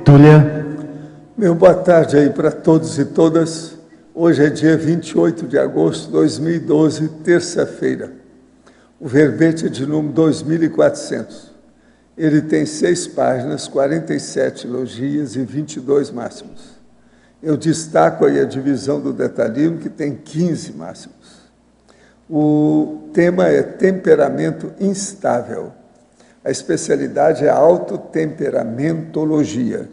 Túlia. Meu boa tarde aí para todos e todas. Hoje é dia 28 de agosto de 2012, terça-feira. O verbete é de número 2400. Ele tem 6 páginas, 47 elogias e 22 máximos. Eu destaco aí a divisão do detalhismo, que tem 15 máximos. O tema é temperamento instável. A especialidade é a autotemperamentologia.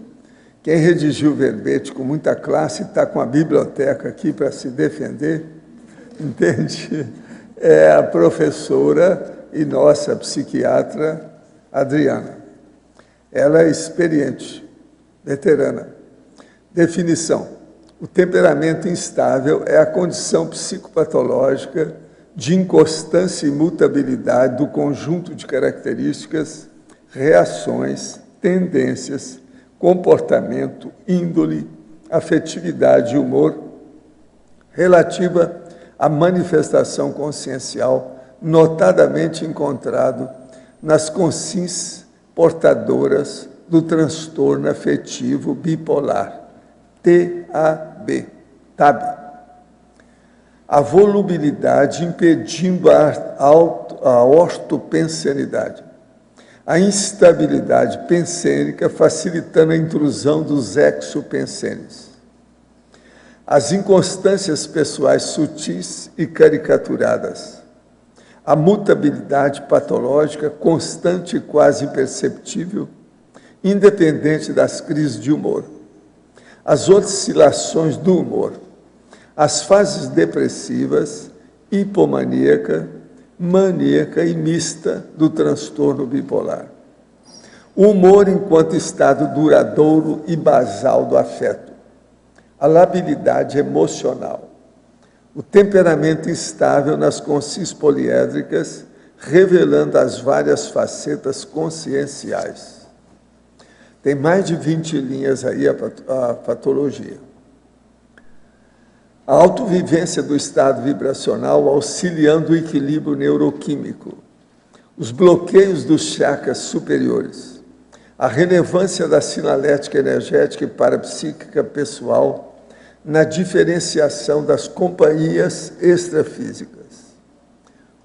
Quem redigiu o verbete com muita classe está com a biblioteca aqui para se defender, entende? É a professora e nossa psiquiatra Adriana. Ela é experiente, veterana. Definição: o temperamento instável é a condição psicopatológica de inconstância e mutabilidade do conjunto de características, reações, tendências, comportamento, índole, afetividade e humor relativa à manifestação consciencial notadamente encontrado nas consciências portadoras do transtorno afetivo bipolar, TAB. A volubilidade impedindo a ortopensenidade. A instabilidade pensênica facilitando a intrusão dos exopensenes. As inconstâncias pessoais sutis e caricaturadas. A mutabilidade patológica constante e quase imperceptível, independente das crises de humor. As oscilações do humor. As fases depressivas, hipomaníaca, maníaca e mista do transtorno bipolar. O humor enquanto estado duradouro e basal do afeto. A labilidade emocional. O temperamento instável nas consciências poliédricas, revelando as várias facetas conscienciais. Tem mais de 20 linhas aí a patologia. A autovivência do estado vibracional auxiliando o equilíbrio neuroquímico, os bloqueios dos chakras superiores, a relevância da sinalética energética e parapsíquica pessoal na diferenciação das companhias extrafísicas.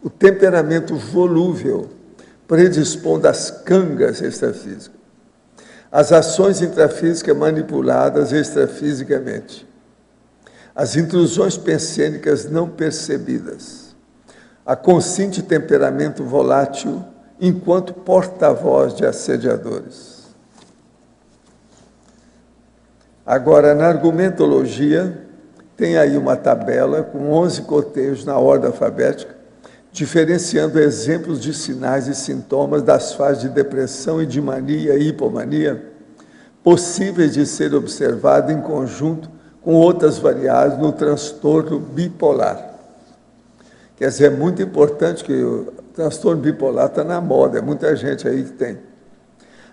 O temperamento volúvel predispondo às cangas extrafísicas, as ações intrafísicas manipuladas extrafisicamente, as intrusões pensênicas não percebidas, a consciente temperamento volátil enquanto porta-voz de assediadores. Agora, na argumentologia, tem aí uma tabela com 11 cotejos na ordem alfabética, diferenciando exemplos de sinais e sintomas das fases de depressão e de mania e hipomania, possíveis de ser observados em conjunto com outras variáveis no transtorno bipolar. Quer dizer, é muito importante que o transtorno bipolar está na moda, é muita gente aí que tem.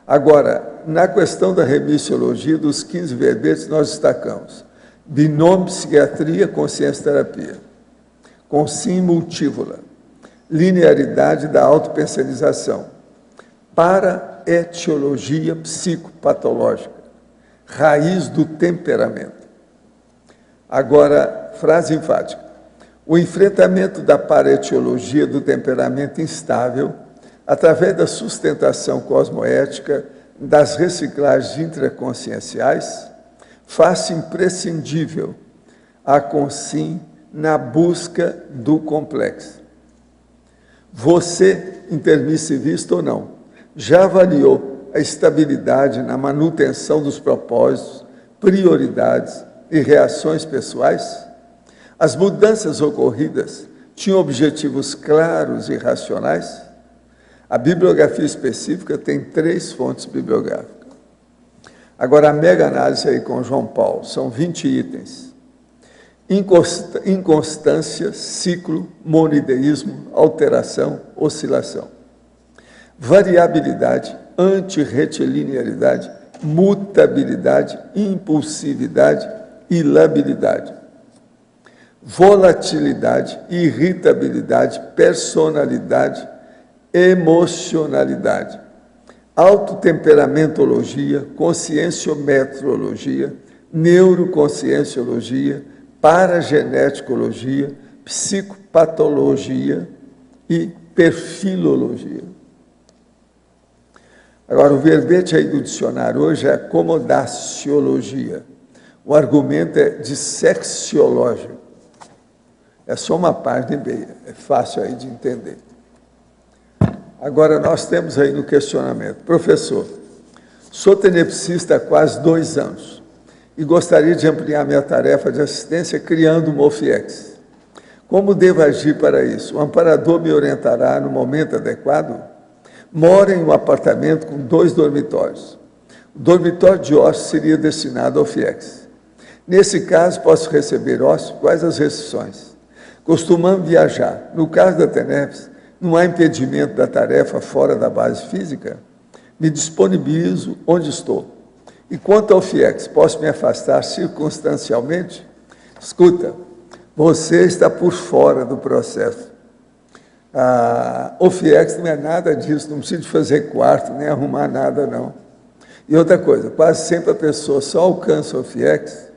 Agora, na questão da remissiologia, dos 15 verbetes, nós destacamos binômio psiquiatria, consciência terapia, consim multívola, linearidade da autopensionização, paraetiologia psicopatológica, raiz do temperamento. Agora, frase enfática. O enfrentamento da paraetiologia do temperamento instável, através da sustentação cosmoética das reciclagens intraconscienciais, faz-se imprescindível a consim na busca do complexo. Você, intermissivista ou não, já avaliou a estabilidade na manutenção dos propósitos, prioridades e reações pessoais? As mudanças ocorridas tinham objetivos claros e racionais? A bibliografia específica tem 3 fontes bibliográficas. Agora, a mega análise aí com João Paulo, são 20 itens. Inconstância, ciclo, monoideísmo, alteração, oscilação. Variabilidade, antirretilinearidade, mutabilidade, impulsividade e labilidade. Volatilidade, irritabilidade, personalidade, emocionalidade. autotemperamentologia, conscienciometrologia, neuroconscienciologia, parageneticologia, psicopatologia e perfilologia. Agora, o verbete aí do dicionário hoje é acomodaciologia. O argumento é dissexiológico. É só uma página e meia, é fácil aí de entender. Agora, nós temos aí no questionamento: professor, sou tenepsista há quase 2 anos e gostaria de ampliar minha tarefa de assistência criando uma OFIEX. Como devo agir para isso? O amparador me orientará no momento adequado? Moro em um apartamento com 2 dormitórios. O dormitório de hóspede seria destinado ao FIEX. Nesse caso, posso receber hóspede? Quais as restrições? Costumamos viajar. No caso da TENEPS, não há impedimento da tarefa fora da base física? Me disponibilizo onde estou. E quanto ao FIEX, posso me afastar circunstancialmente? Escuta, você está por fora do processo. O FIEX não é nada disso, não precisa de fazer quarto, nem arrumar nada, não. E outra coisa, quase sempre a pessoa só alcança o FIEX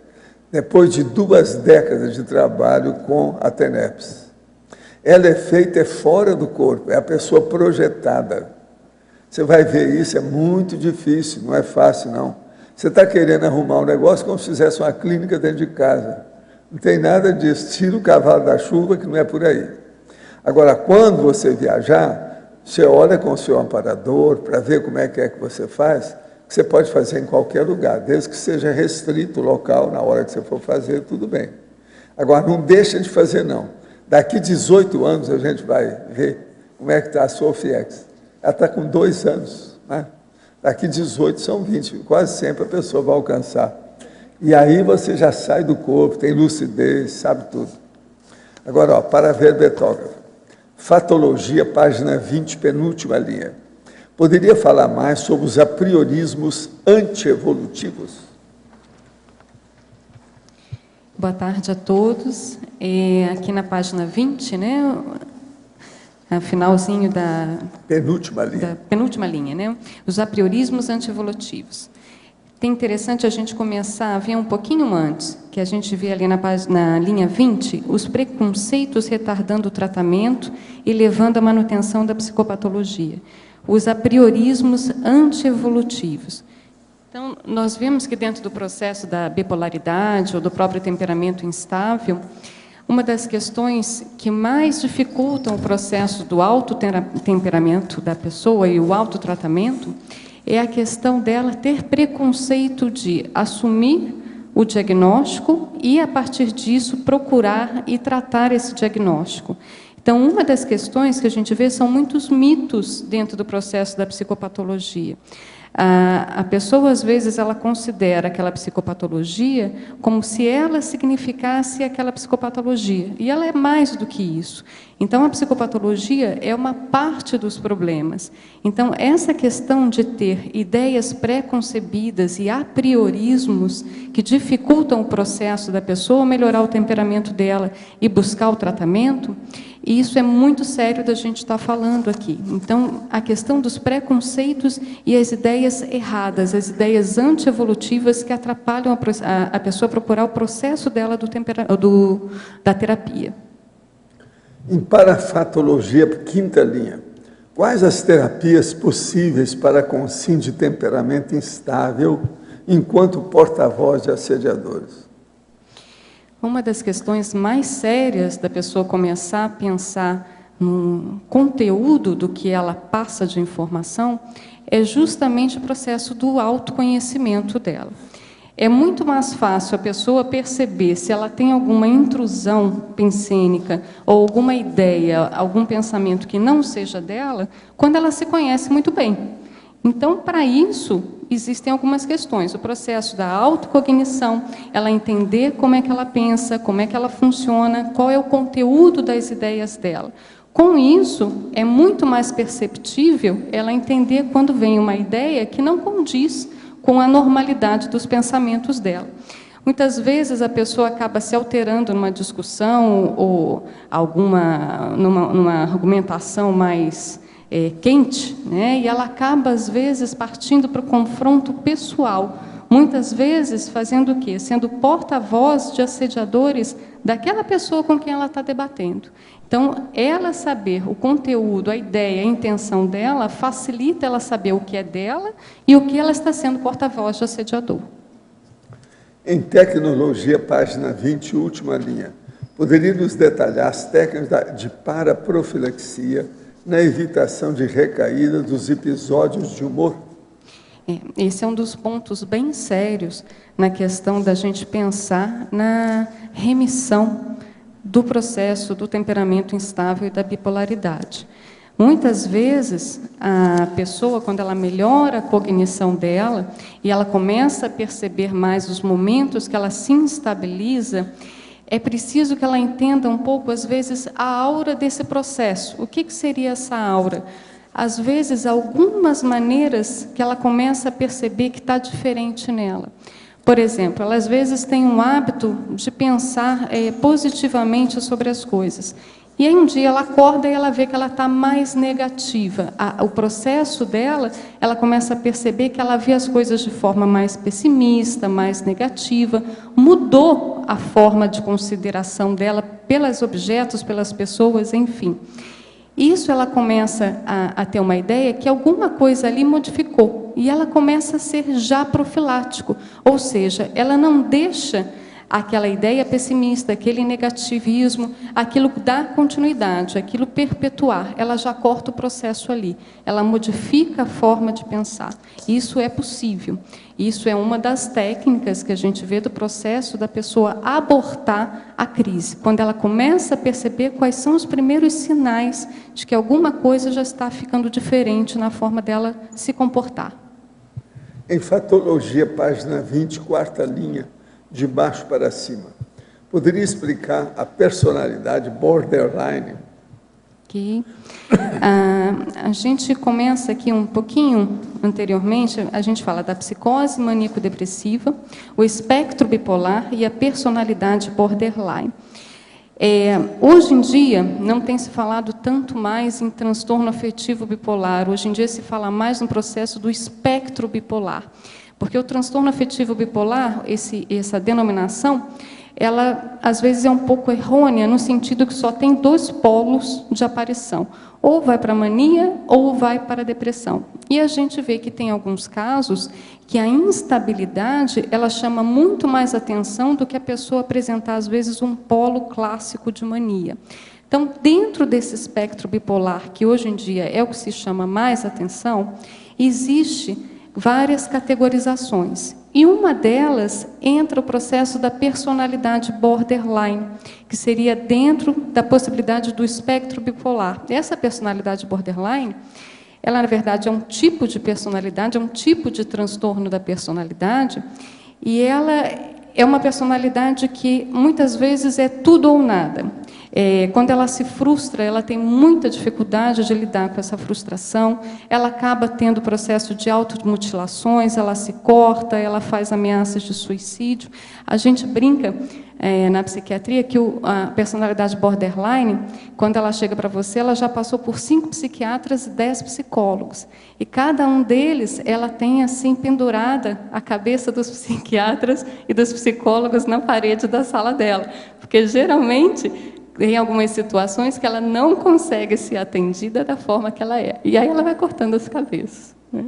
depois de 2 décadas de trabalho com a TENEPS. Ela é feita fora do corpo, é a pessoa projetada. Você vai ver isso, é muito difícil, não é fácil, não. Você está querendo arrumar um negócio como se fizesse uma clínica dentro de casa. Não tem nada disso, tira o cavalo da chuva, que não é por aí. Agora, quando você viajar, você olha com o seu amparador para ver como é que você faz, que você pode fazer em qualquer lugar, desde que seja restrito o local, na hora que você for fazer, tudo bem. Agora, não deixa de fazer, não. Daqui 18 anos a gente vai ver como é que está a sua FIEX. Ela está com 2 anos, né? Daqui 18 são 20, quase sempre a pessoa vai alcançar. E aí você já sai do corpo, tem lucidez, sabe tudo. Agora, para verbetógrafo. Fatologia, página 20, penúltima linha. Poderia falar mais sobre os apriorismos antievolutivos? Boa tarde a todos. Aqui na página 20, né, finalzinho da penúltima linha. Da penúltima linha, né, os apriorismos antievolutivos. Tem interessante a gente começar a ver um pouquinho antes, que a gente vê ali na linha 20, os preconceitos retardando o tratamento e levando à manutenção da psicopatologia. Os apriorismos antievolutivos. Então, nós vemos que dentro do processo da bipolaridade ou do próprio temperamento instável, uma das questões que mais dificultam o processo do autotemperamento da pessoa e o autotratamento é a questão dela ter preconceito de assumir o diagnóstico e, a partir disso, procurar e tratar esse diagnóstico. Então, uma das questões que a gente vê são muitos mitos dentro do processo da psicopatologia. A pessoa, às vezes, ela considera aquela psicopatologia como se ela significasse aquela psicopatologia. E ela é mais do que isso. Então, a psicopatologia é uma parte dos problemas. Então, essa questão de ter ideias pré-concebidas e apriorismos que dificultam o processo da pessoa melhorar o temperamento dela e buscar o tratamento, isso é muito sério da gente estar falando aqui. Então, a questão dos preconceitos e as ideias erradas, as ideias antievolutivas que atrapalham a pessoa a procurar o processo dela da terapia. Em parafatologia, 5ª linha, quais as terapias possíveis para consciência de temperamento instável enquanto porta-voz de assediadores? Uma das questões mais sérias da pessoa começar a pensar no conteúdo do que ela passa de informação é justamente o processo do autoconhecimento dela. É muito mais fácil a pessoa perceber se ela tem alguma intrusão pensênica ou alguma ideia, algum pensamento que não seja dela, quando ela se conhece muito bem. Então, para isso, existem algumas questões. O processo da autocognição, ela entender como é que ela pensa, como é que ela funciona, qual é o conteúdo das ideias dela. Com isso, é muito mais perceptível ela entender quando vem uma ideia que não condiz com a normalidade dos pensamentos dela. Muitas vezes a pessoa acaba se alterando numa discussão ou numa argumentação mais quente, né? E ela acaba, às vezes, partindo para o confronto pessoal. Muitas vezes fazendo o quê? Sendo porta-voz de assediadores daquela pessoa com quem ela está debatendo. Então, ela saber o conteúdo, a ideia, a intenção dela, facilita ela saber o que é dela e o que ela está sendo porta-voz de assediador. Em tecnologia, página 20, última linha. Poderia nos detalhar as técnicas de paraprofilaxia na evitação de recaída dos episódios de humor? Esse é um dos pontos bem sérios na questão da gente pensar na remissão do processo do temperamento instável e da bipolaridade. Muitas vezes, a pessoa, quando ela melhora a cognição dela e ela começa a perceber mais os momentos que ela se instabiliza, é preciso que ela entenda um pouco, às vezes, a aura desse processo. O que seria essa aura? Às vezes, algumas maneiras que ela começa a perceber que está diferente nela. Por exemplo, ela às vezes tem um hábito de pensar positivamente sobre as coisas. E aí um dia ela acorda e ela vê que ela está mais negativa. O processo dela, ela começa a perceber que ela vê as coisas de forma mais pessimista, mais negativa. Mudou a forma de consideração dela pelos objetos, pelas pessoas, enfim. Isso ela começa a ter uma ideia que alguma coisa ali modificou. E ela começa a ser já profilático. Ou seja, ela não deixa aquela ideia pessimista, aquele negativismo, aquilo dar continuidade, aquilo perpetuar. Ela já corta o processo ali. Ela modifica a forma de pensar. Isso é possível. Isso é uma das técnicas que a gente vê do processo da pessoa abortar a crise. Quando ela começa a perceber quais são os primeiros sinais de que alguma coisa já está ficando diferente na forma dela se comportar. Em Fatologia, página 20, quarta linha, de baixo para cima. Poderia explicar a personalidade borderline? Ok. A gente começa aqui um pouquinho anteriormente, a gente fala da psicose maníaco-depressiva, o espectro bipolar e a personalidade borderline. Hoje em dia, não tem se falado tanto mais em transtorno afetivo bipolar, hoje em dia se fala mais no processo do espectro bipolar. Porque o transtorno afetivo bipolar, essa denominação, ela às vezes é um pouco errônea, no sentido que só tem 2 polos de aparição. Ou vai para a mania, ou vai para a depressão. E a gente vê que tem alguns casos que a instabilidade, ela chama muito mais atenção do que a pessoa apresentar, às vezes, um polo clássico de mania. Então, dentro desse espectro bipolar, que hoje em dia é o que se chama mais atenção, existe várias categorizações. E uma delas entra o processo da personalidade borderline, que seria dentro da possibilidade do espectro bipolar. Essa personalidade borderline, ela, na verdade, é um tipo de personalidade, é um tipo de transtorno da personalidade, e ela é uma personalidade que, muitas vezes, é tudo ou nada. Quando ela se frustra, ela tem muita dificuldade de lidar com essa frustração, ela acaba tendo processo de automutilações, ela se corta, ela faz ameaças de suicídio. A gente brinca na psiquiatria que a personalidade borderline, quando ela chega para você, ela já passou por 5 psiquiatras e 10 psicólogos. E cada um deles, ela tem assim pendurada a cabeça dos psiquiatras e dos psicólogos na parede da sala dela. Porque, geralmente, tem algumas situações que ela não consegue ser atendida da forma que ela é. E aí ela vai cortando as cabeças. Né?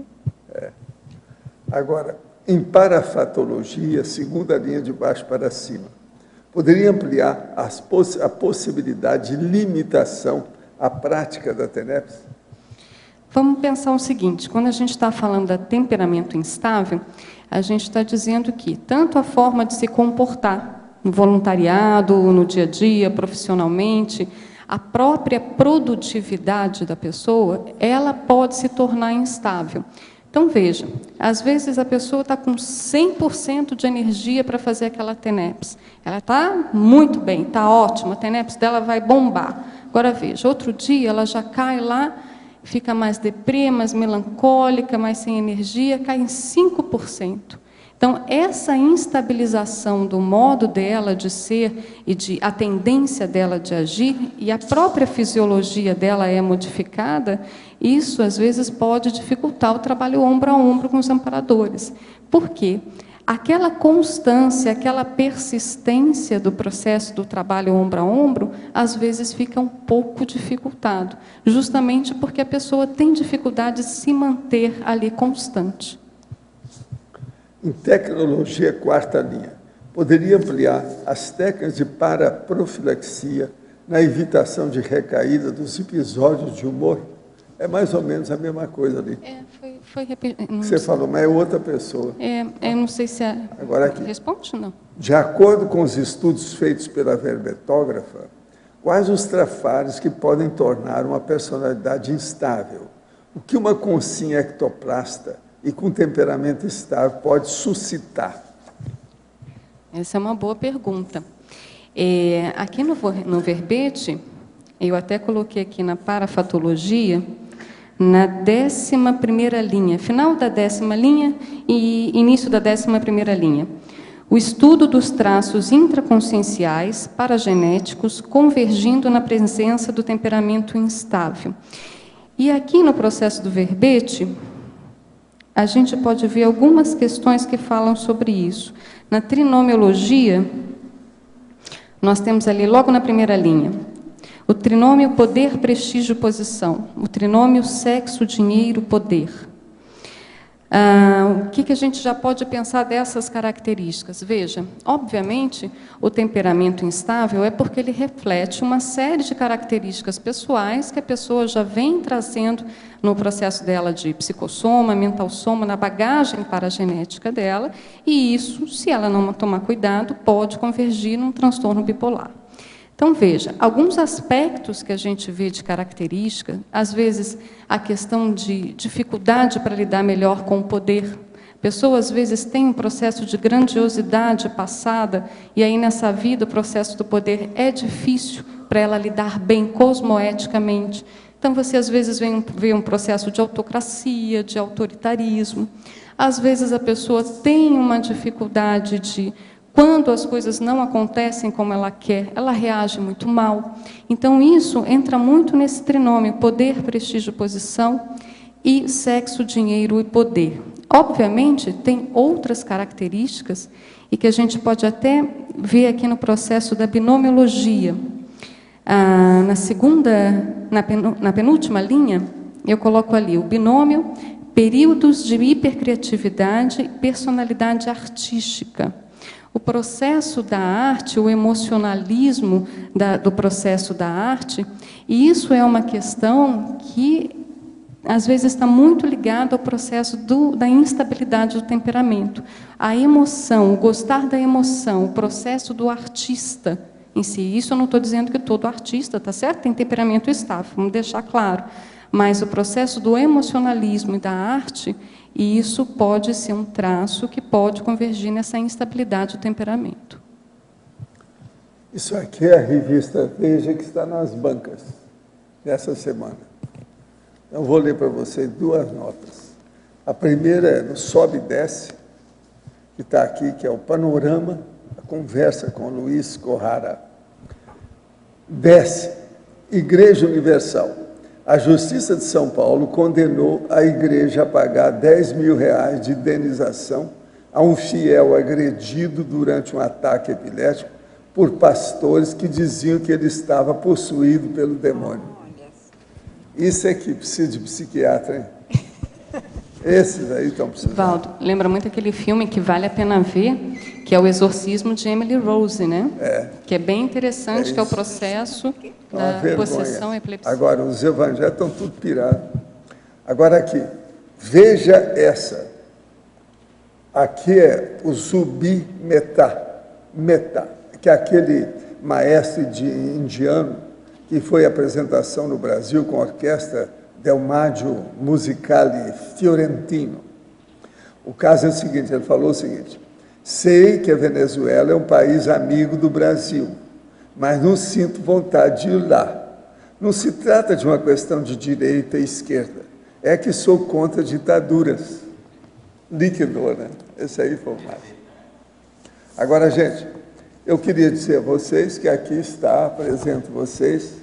Agora, em parafatologia, segunda linha de baixo para cima, poderia ampliar a possibilidade de limitação à prática da TENEPS? Vamos pensar o seguinte, quando a gente está falando de temperamento instável, a gente está dizendo que tanto a forma de se comportar, no voluntariado, no dia a dia, profissionalmente, a própria produtividade da pessoa, ela pode se tornar instável. Então, veja, às vezes a pessoa está com 100% de energia para fazer aquela TENEPS. Ela está muito bem, está ótima, a TENEPS dela vai bombar. Agora, veja, outro dia ela já cai lá, fica mais deprê, mais melancólica, mais sem energia, cai em 5%. Então, essa instabilização do modo dela de ser e a tendência dela de agir, e a própria fisiologia dela é modificada, isso, às vezes, pode dificultar o trabalho ombro a ombro com os amparadores. Por quê? Aquela constância, aquela persistência do processo do trabalho ombro a ombro, às vezes fica um pouco dificultado, justamente porque a pessoa tem dificuldade de se manter ali constante. Em tecnologia, quarta linha, poderia ampliar as técnicas de paraprofilaxia na evitação de recaída dos episódios de humor? É mais ou menos a mesma coisa ali. Foi repetido. Você falou, mas é outra pessoa. Eu não sei se Agora aqui. Responde ou não? De acordo com os estudos feitos pela verbetógrafa, quais os trafares que podem tornar uma personalidade instável? O que uma consciência ectoplasta e com temperamento estável pode suscitar? Essa é uma boa pergunta. Aqui no verbete, eu até coloquei aqui na parafatologia, na 11ª linha, final da 10ª linha e início da 11ª linha. O estudo dos traços intraconscienciais paragenéticos convergindo na presença do temperamento instável. E aqui no processo do verbete, a gente pode ver algumas questões que falam sobre isso. Na trinomiologia, nós temos ali, logo na primeira linha, o trinômio poder, prestígio, posição. O trinômio sexo, dinheiro, poder. O que a gente já pode pensar dessas características? Veja, obviamente, o temperamento instável é porque ele reflete uma série de características pessoais que a pessoa já vem trazendo no processo dela de psicossoma, mentalsoma, na bagagem paragenética dela, e isso, se ela não tomar cuidado, pode convergir num transtorno bipolar. Então, veja, alguns aspectos que a gente vê de característica, às vezes a questão de dificuldade para lidar melhor com o poder. A pessoa, às vezes, tem um processo de grandiosidade passada, e aí, nessa vida, o processo do poder é difícil para ela lidar bem cosmoeticamente. Então, você, às vezes, vê um processo de autocracia, de autoritarismo. Às vezes, a pessoa tem uma dificuldade de... Quando as coisas não acontecem como ela quer, ela reage muito mal. Então, isso entra muito nesse trinômio, poder, prestígio, posição, e sexo, dinheiro e poder. Obviamente, tem outras características, e que a gente pode até ver aqui no processo da binomiologia. Na penúltima linha, eu coloco ali o binômio, períodos de hipercriatividade e personalidade artística. O processo da arte, o emocionalismo do processo da arte, e isso é uma questão que, às vezes, está muito ligado ao processo da instabilidade do temperamento. A emoção, o gostar da emoção, o processo do artista em si. Isso eu não estou dizendo que todo artista, tá certo? Tem temperamento estável, vamos deixar claro. Mas o processo do emocionalismo e da arte, e isso pode ser um traço que pode convergir nessa instabilidade do temperamento. Isso aqui é a revista Veja, que está nas bancas dessa semana. Eu vou ler para vocês duas notas. A primeira é no Sobe e Desce, que está aqui, que é o panorama, a conversa com Luiz Corrara. Desce, Igreja Universal. A Justiça de São Paulo condenou a igreja a pagar R$10.000 de indenização a um fiel agredido durante um ataque epilético por pastores que diziam que ele estava possuído pelo demônio. Isso é que precisa de psiquiatra, hein? Esses aí estão precisando. Valdo, lembra muito aquele filme que vale a pena ver, que é O Exorcismo de Emily Rose, né? Que é bem interessante, que é o processo da possessão e epilepsia. Agora, os evangélicos estão tudo pirados. Agora aqui, veja essa. Aqui é o Zubi Mehta, que é aquele maestro indiano que foi à apresentação no Brasil com a orquestra Del Maggio Musicale Fiorentino. O caso é o seguinte, ele falou o seguinte: sei que a Venezuela é um país amigo do Brasil, mas não sinto vontade de ir lá. Não se trata de uma questão de direita e esquerda, é que sou contra ditaduras. Liquidou, né? Esse aí foi o máximo. Agora, gente, eu queria dizer a vocês que aqui está, apresento vocês,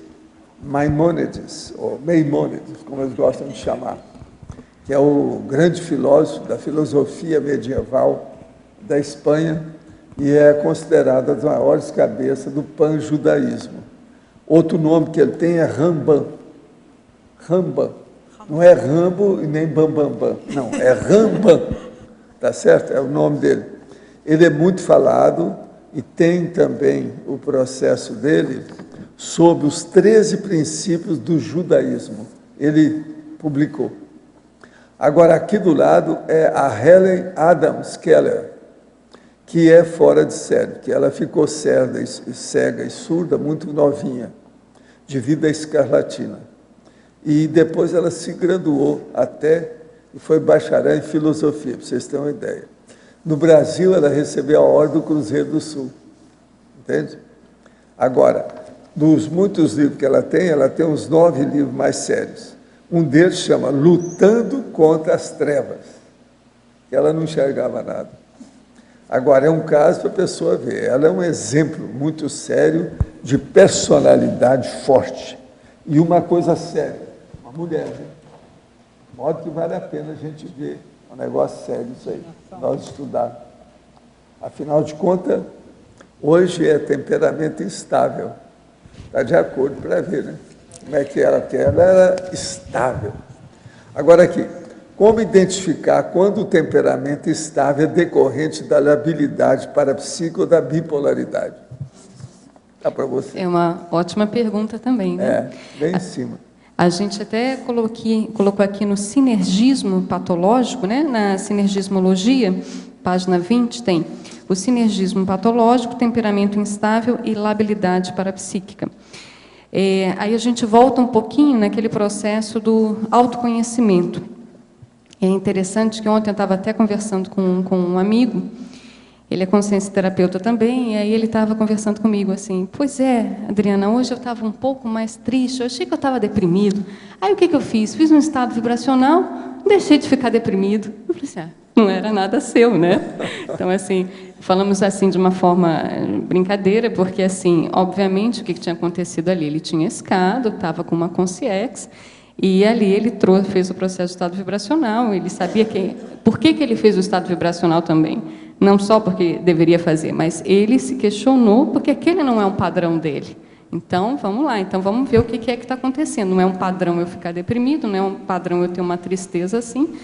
Maimônides, ou Maimônides, como eles gostam de chamar, que é o grande filósofo da filosofia medieval da Espanha e é considerado uma das maiores cabeças do pan-judaísmo. Outro nome que ele tem é Rambam. Rambam. Não é Rambo e nem Bambambam. Não, é Rambam. Tá certo? É o nome dele. Ele é muito falado e tem também o processo dele sobre os 13 princípios do judaísmo. Ele publicou. Agora, aqui do lado é a Helen Adams Keller, que é fora de série, que ela ficou cega e surda muito novinha, devido à escarlatina. E depois ela se graduou até e foi bacharel em filosofia, para vocês terem uma ideia. No Brasil, ela recebeu a Ordem do Cruzeiro do Sul. Entende? Agora, dos muitos livros que ela tem uns 9 livros mais sérios. Um deles chama Lutando contra as Trevas, que ela não enxergava nada. Agora, é um caso para a pessoa ver. Ela é um exemplo muito sério de personalidade forte. E uma coisa séria, uma mulher, né? De modo que vale a pena a gente ver. É um negócio sério isso aí, nós estudarmos. Afinal de contas, hoje é temperamento instável. Está de acordo para ver, né? Como é que ela era estável. Agora aqui, como identificar quando o temperamento estável é decorrente da labilidade parapsíquica ou da bipolaridade? Dá para você. É uma ótima pergunta também, né? É, bem em cima. A gente até colocou aqui no sinergismo patológico, né? Na sinergismologia, página 20, tem o sinergismo patológico, temperamento instável e labilidade parapsíquica. Aí a gente volta um pouquinho naquele processo do autoconhecimento. É interessante que ontem eu estava até conversando com um amigo, ele é consciência terapeuta também, e aí ele estava conversando comigo assim, pois é, Adriana, hoje eu estava um pouco mais triste, eu achei que eu estava deprimido. Aí o que eu fiz? Fiz um estado vibracional, deixei de ficar deprimido. Eu falei assim, não era nada seu, né? Então, assim, falamos assim de uma forma brincadeira, porque, assim, obviamente, o que tinha acontecido ali? Ele tinha escado, estava com uma consciência, e ali ele fez o processo de estado vibracional, ele sabia por que ele fez o estado vibracional também. Não só porque deveria fazer, mas ele se questionou porque aquele não é um padrão dele. Então, vamos lá, então vamos ver o que é que está acontecendo. Não é um padrão eu ficar deprimido, não é um padrão eu ter uma tristeza assim.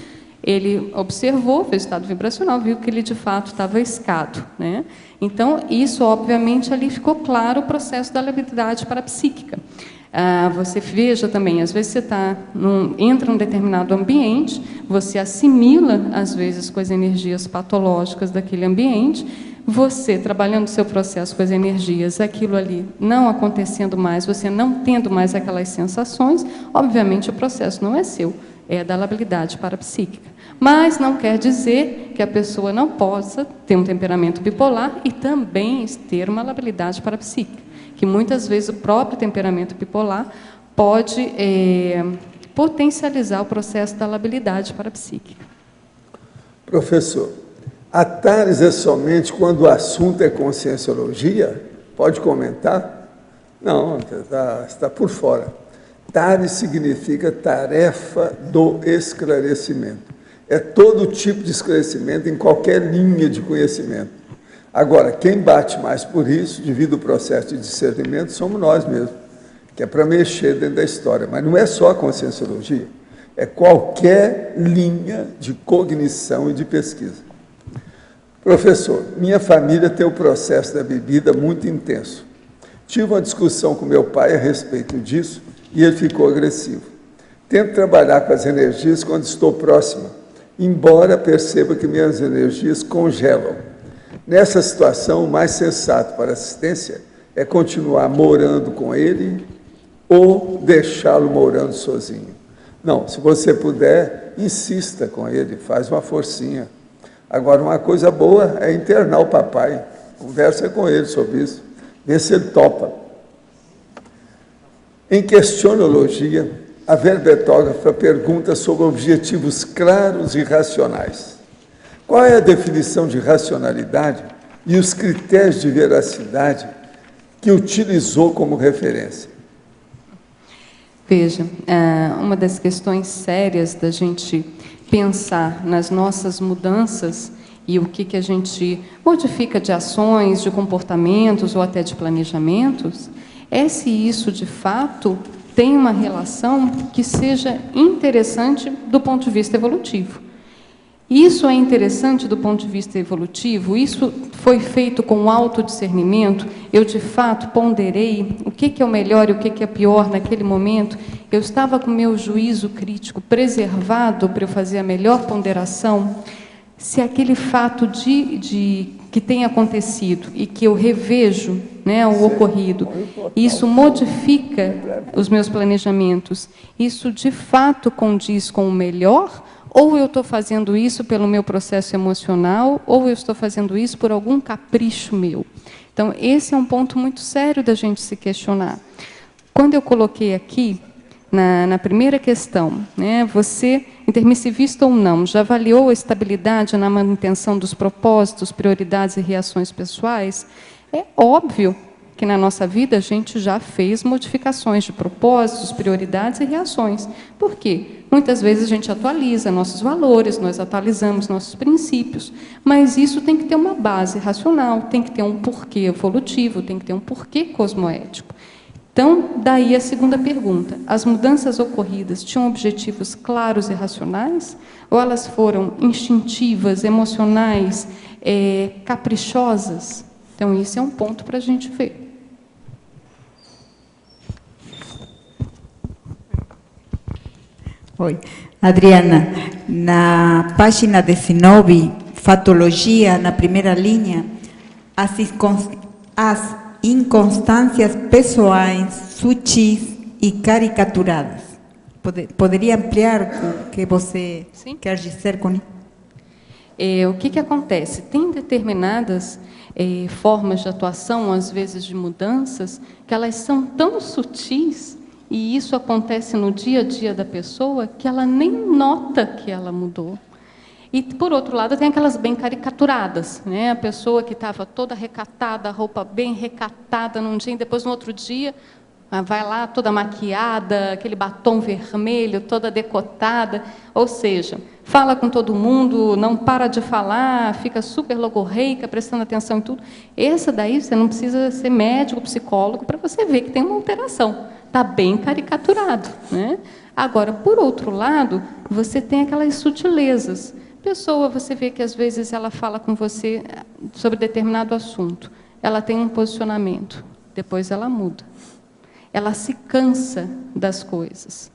Ele observou, fez o estado vibracional, viu que ele de fato estava escado, né? Então, isso, obviamente, ali ficou claro o processo da labilidade parapsíquica. Você veja também, às vezes você entra num determinado ambiente, você assimila, às vezes, com as energias patológicas daquele ambiente, você, trabalhando o seu processo com as energias, aquilo ali não acontecendo mais, você não tendo mais aquelas sensações, obviamente o processo não é seu, é da labilidade parapsíquica. Mas não quer dizer que a pessoa não possa ter um temperamento bipolar e também ter uma labilidade parapsíquica, que muitas vezes o próprio temperamento bipolar pode potencializar o processo da labilidade parapsíquica. Professor, a TARES é somente quando o assunto é conscienciologia? Pode comentar? Não, está por fora. TARES significa tarefa do esclarecimento. É todo tipo de esclarecimento em qualquer linha de conhecimento. Agora, quem bate mais por isso, devido ao processo de discernimento, somos nós mesmos, que é para mexer dentro da história. Mas não é só a conscienciologia, é qualquer linha de cognição e de pesquisa. Professor, minha família tem o processo da bebida muito intenso. Tive uma discussão com meu pai a respeito disso e ele ficou agressivo. Tento trabalhar com as energias quando estou próxima, embora perceba que minhas energias congelam. Nessa situação, o mais sensato para assistência é continuar morando com ele ou deixá-lo morando sozinho. Não, se você puder, insista com ele, faz uma forcinha. Agora, uma coisa boa é internar o papai, conversa com ele sobre isso, vê se ele topa. Em questionologia, a verbetógrafa pergunta sobre objetivos claros e racionais. qual é a definição de racionalidade e os critérios de veracidade que utilizou como referência? Veja, uma das questões sérias da gente pensar nas nossas mudanças e o que a gente modifica de ações, de comportamentos ou até de planejamentos, é se isso, de fato, tem uma relação que seja interessante do ponto de vista evolutivo. Isso é interessante do ponto de vista evolutivo, isso foi feito com autodiscernimento, eu, de fato, ponderei o que é o melhor e o que é pior naquele momento, eu estava com o meu juízo crítico preservado para eu fazer a melhor ponderação. Se aquele fato que tem acontecido e que eu revejo, né, o ocorrido, isso modifica os meus planejamentos, isso de fato condiz com o melhor, ou eu estou fazendo isso pelo meu processo emocional, ou eu estou fazendo isso por algum capricho meu. Então, esse é um ponto muito sério da gente se questionar. Quando eu coloquei aqui, na primeira questão, né, você, intermissivista ou não, já avaliou a estabilidade na manutenção dos propósitos, prioridades e reações pessoais? É óbvio que na nossa vida a gente já fez modificações de propósitos, prioridades e reações. Por quê? Muitas vezes a gente atualiza nossos valores, nós atualizamos nossos princípios, mas isso tem que ter uma base racional, tem que ter um porquê evolutivo, tem que ter um porquê cosmoético. Então, daí a segunda pergunta. As mudanças ocorridas tinham objetivos claros e racionais? Ou elas foram instintivas, emocionais, caprichosas? Então, isso é um ponto para a gente ver. Oi, Adriana, na página 19, fatologia, na primeira linha, as inconstâncias pessoais, sutis e caricaturadas. Poderia ampliar o que você quer dizer com isso? O que acontece? Tem determinadas formas de atuação, às vezes de mudanças, que elas são tão sutis, e isso acontece no dia a dia da pessoa, que ela nem nota que ela mudou. E, por outro lado, tem aquelas bem caricaturadas, né? A pessoa que estava toda recatada, a roupa bem recatada num dia, e depois, no outro dia, vai lá toda maquiada, aquele batom vermelho, toda decotada, ou seja, fala com todo mundo, não para de falar, fica super logorreica, prestando atenção em tudo. Essa daí, você não precisa ser médico, psicólogo, para você ver que tem uma alteração. Está bem caricaturado, né? Agora, por outro lado, você tem aquelas sutilezas. Pessoa, você vê que às vezes ela fala com você sobre determinado assunto, ela tem um posicionamento, depois ela muda. Ela se cansa das coisas.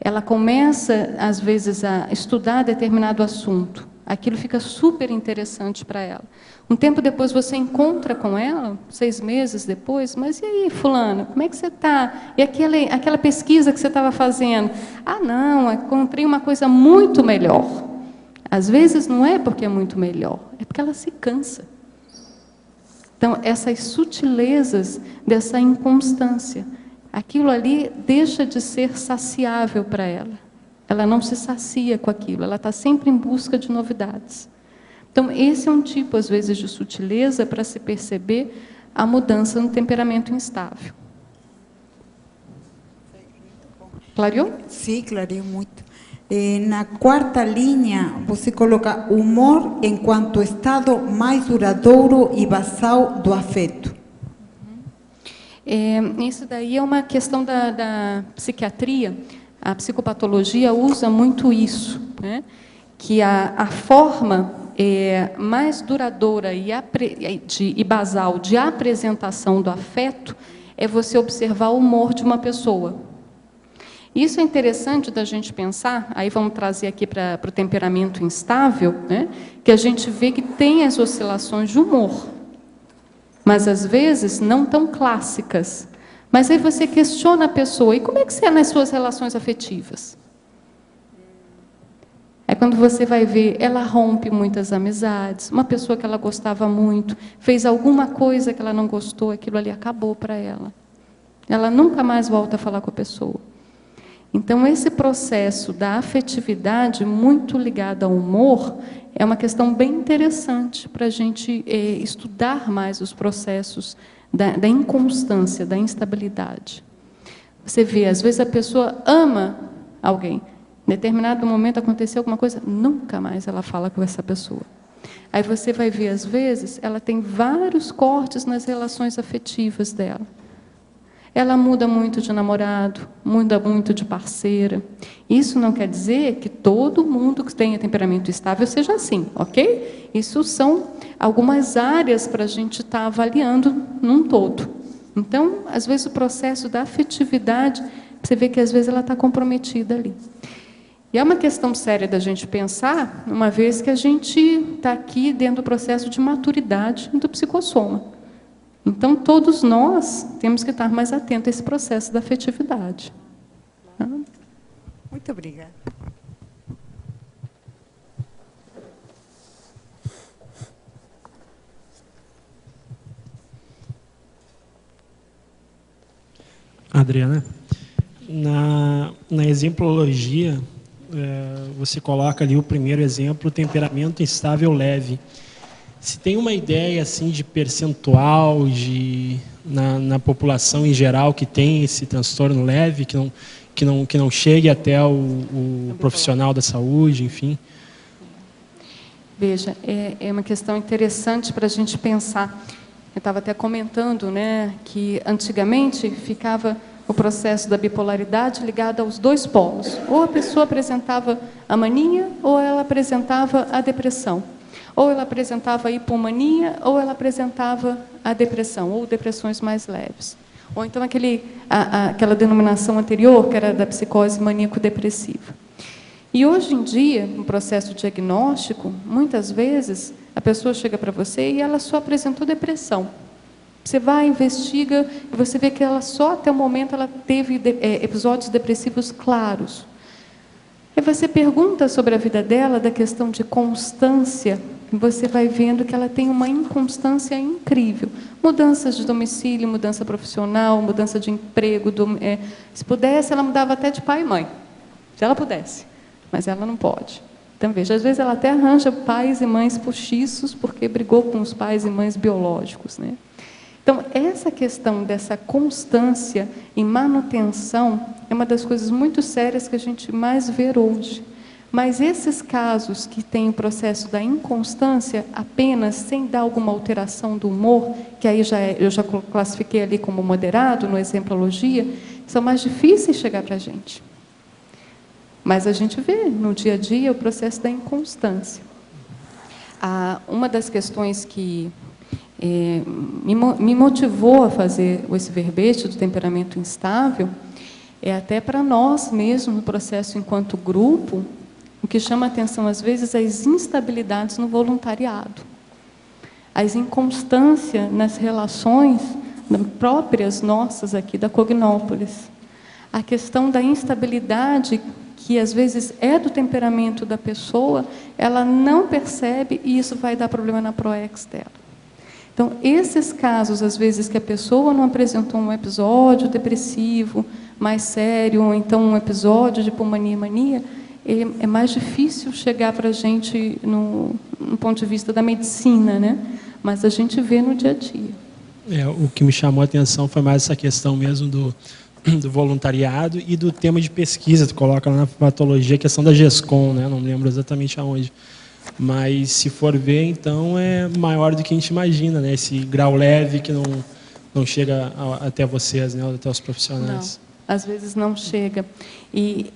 Ela começa, às vezes, a estudar determinado assunto. Aquilo fica super interessante para ela. Um tempo depois você encontra com ela, 6 meses depois, mas e aí, fulana, como é que você está? E aquela pesquisa que você estava fazendo? Ah, não, encontrei uma coisa muito melhor. Às vezes não é porque é muito melhor, é porque ela se cansa. Então, essas sutilezas dessa inconstância, aquilo ali deixa de ser saciável para ela. Ela não se sacia com aquilo, ela está sempre em busca de novidades. Então, esse é um tipo, às vezes, de sutileza para se perceber a mudança no temperamento instável. Clareou? Sim, clareou muito. Na quarta linha, você coloca humor enquanto estado mais duradouro e basal do afeto. Isso daí é uma questão da psiquiatria. A psicopatologia usa muito isso, né? Que a forma mais duradoura e basal de apresentação do afeto é você observar o humor de uma pessoa. Isso é interessante da gente pensar, aí vamos trazer aqui para o temperamento instável, né? Que a gente vê que tem as oscilações de humor, mas às vezes não tão clássicas. Mas aí você questiona a pessoa, e como é que você é nas suas relações afetivas? É quando você vai ver, ela rompe muitas amizades, uma pessoa que ela gostava muito, fez alguma coisa que ela não gostou, aquilo ali acabou para ela. Ela nunca mais volta a falar com a pessoa. Então, esse processo da afetividade, muito ligado ao humor, é uma questão bem interessante para a gente estudar mais os processos da inconstância, da instabilidade. Você vê, às vezes a pessoa ama alguém, em determinado momento aconteceu alguma coisa, nunca mais ela fala com essa pessoa. Aí você vai ver, às vezes, ela tem vários cortes nas relações afetivas dela. Ela muda muito de namorado, muda muito de parceira. Isso não quer dizer que todo mundo que tenha temperamento estável seja assim, ok? Isso são algumas áreas para a gente estar avaliando num todo. Então, às vezes, o processo da afetividade, você vê que às vezes ela está comprometida ali. E é uma questão séria da gente pensar, uma vez que a gente está aqui dentro do processo de maturidade do psicossoma. Então, todos nós temos que estar mais atentos a esse processo da afetividade. Muito obrigada. Adriana, na exemplologia, você coloca ali o primeiro exemplo, temperamento instável leve. Se tem uma ideia assim de percentual na população em geral que tem esse transtorno leve, que não chegue até o profissional da saúde, enfim? Veja, é uma questão interessante para a gente pensar. Eu estava até comentando, né, que antigamente ficava o processo da bipolaridade ligado aos dois polos. Ou a pessoa apresentava a mania, ou ela apresentava a depressão. Ou ela apresentava a hipomania, ou ela apresentava a depressão, ou depressões mais leves. Ou então aquela denominação anterior, que era da psicose maníaco-depressiva. E hoje em dia, no processo diagnóstico, muitas vezes a pessoa chega para você e ela só apresentou depressão. Você vai, investiga, e você vê que ela só até o momento ela teve episódios depressivos claros. Aí você pergunta sobre a vida dela, da questão de constância, e você vai vendo que ela tem uma inconstância incrível. Mudanças de domicílio, mudança profissional, mudança de emprego. Se pudesse, ela mudava até de pai e mãe. Se ela pudesse, mas ela não pode. Então, veja, às vezes ela até arranja pais e mães postiços porque brigou com os pais e mães biológicos, né? Então, essa questão dessa constância e manutenção é uma das coisas muito sérias que a gente mais vê hoje. Mas esses casos que têm o processo da inconstância, apenas sem dar alguma alteração do humor, que aí eu já classifiquei ali como moderado, no exemplologia, são mais difíceis de chegar para a gente. Mas a gente vê no dia a dia o processo da inconstância. Uma das questões que me motivou a fazer esse verbete do temperamento instável é até para nós mesmos, no processo enquanto grupo, o que chama a atenção, às vezes, as instabilidades no voluntariado. As inconstâncias nas relações próprias nossas aqui da Cognópolis. A questão da instabilidade, que às vezes é do temperamento da pessoa, ela não percebe e isso vai dar problema na PROEX dela. Então, esses casos, às vezes, que a pessoa não apresentou um episódio depressivo mais sério, ou então um episódio de hipomania e mania, é mais difícil chegar para a gente no ponto de vista da medicina, né? Mas a gente vê no dia a dia. O que me chamou a atenção foi mais essa questão mesmo do voluntariado e do tema de pesquisa. Tu coloca lá na patologia a questão da GESCOM, né? Não lembro exatamente aonde. Mas, se for ver, então, é maior do que a gente imagina, né? Esse grau leve que não chega até vocês, né? Até os profissionais. Não, às vezes não chega. E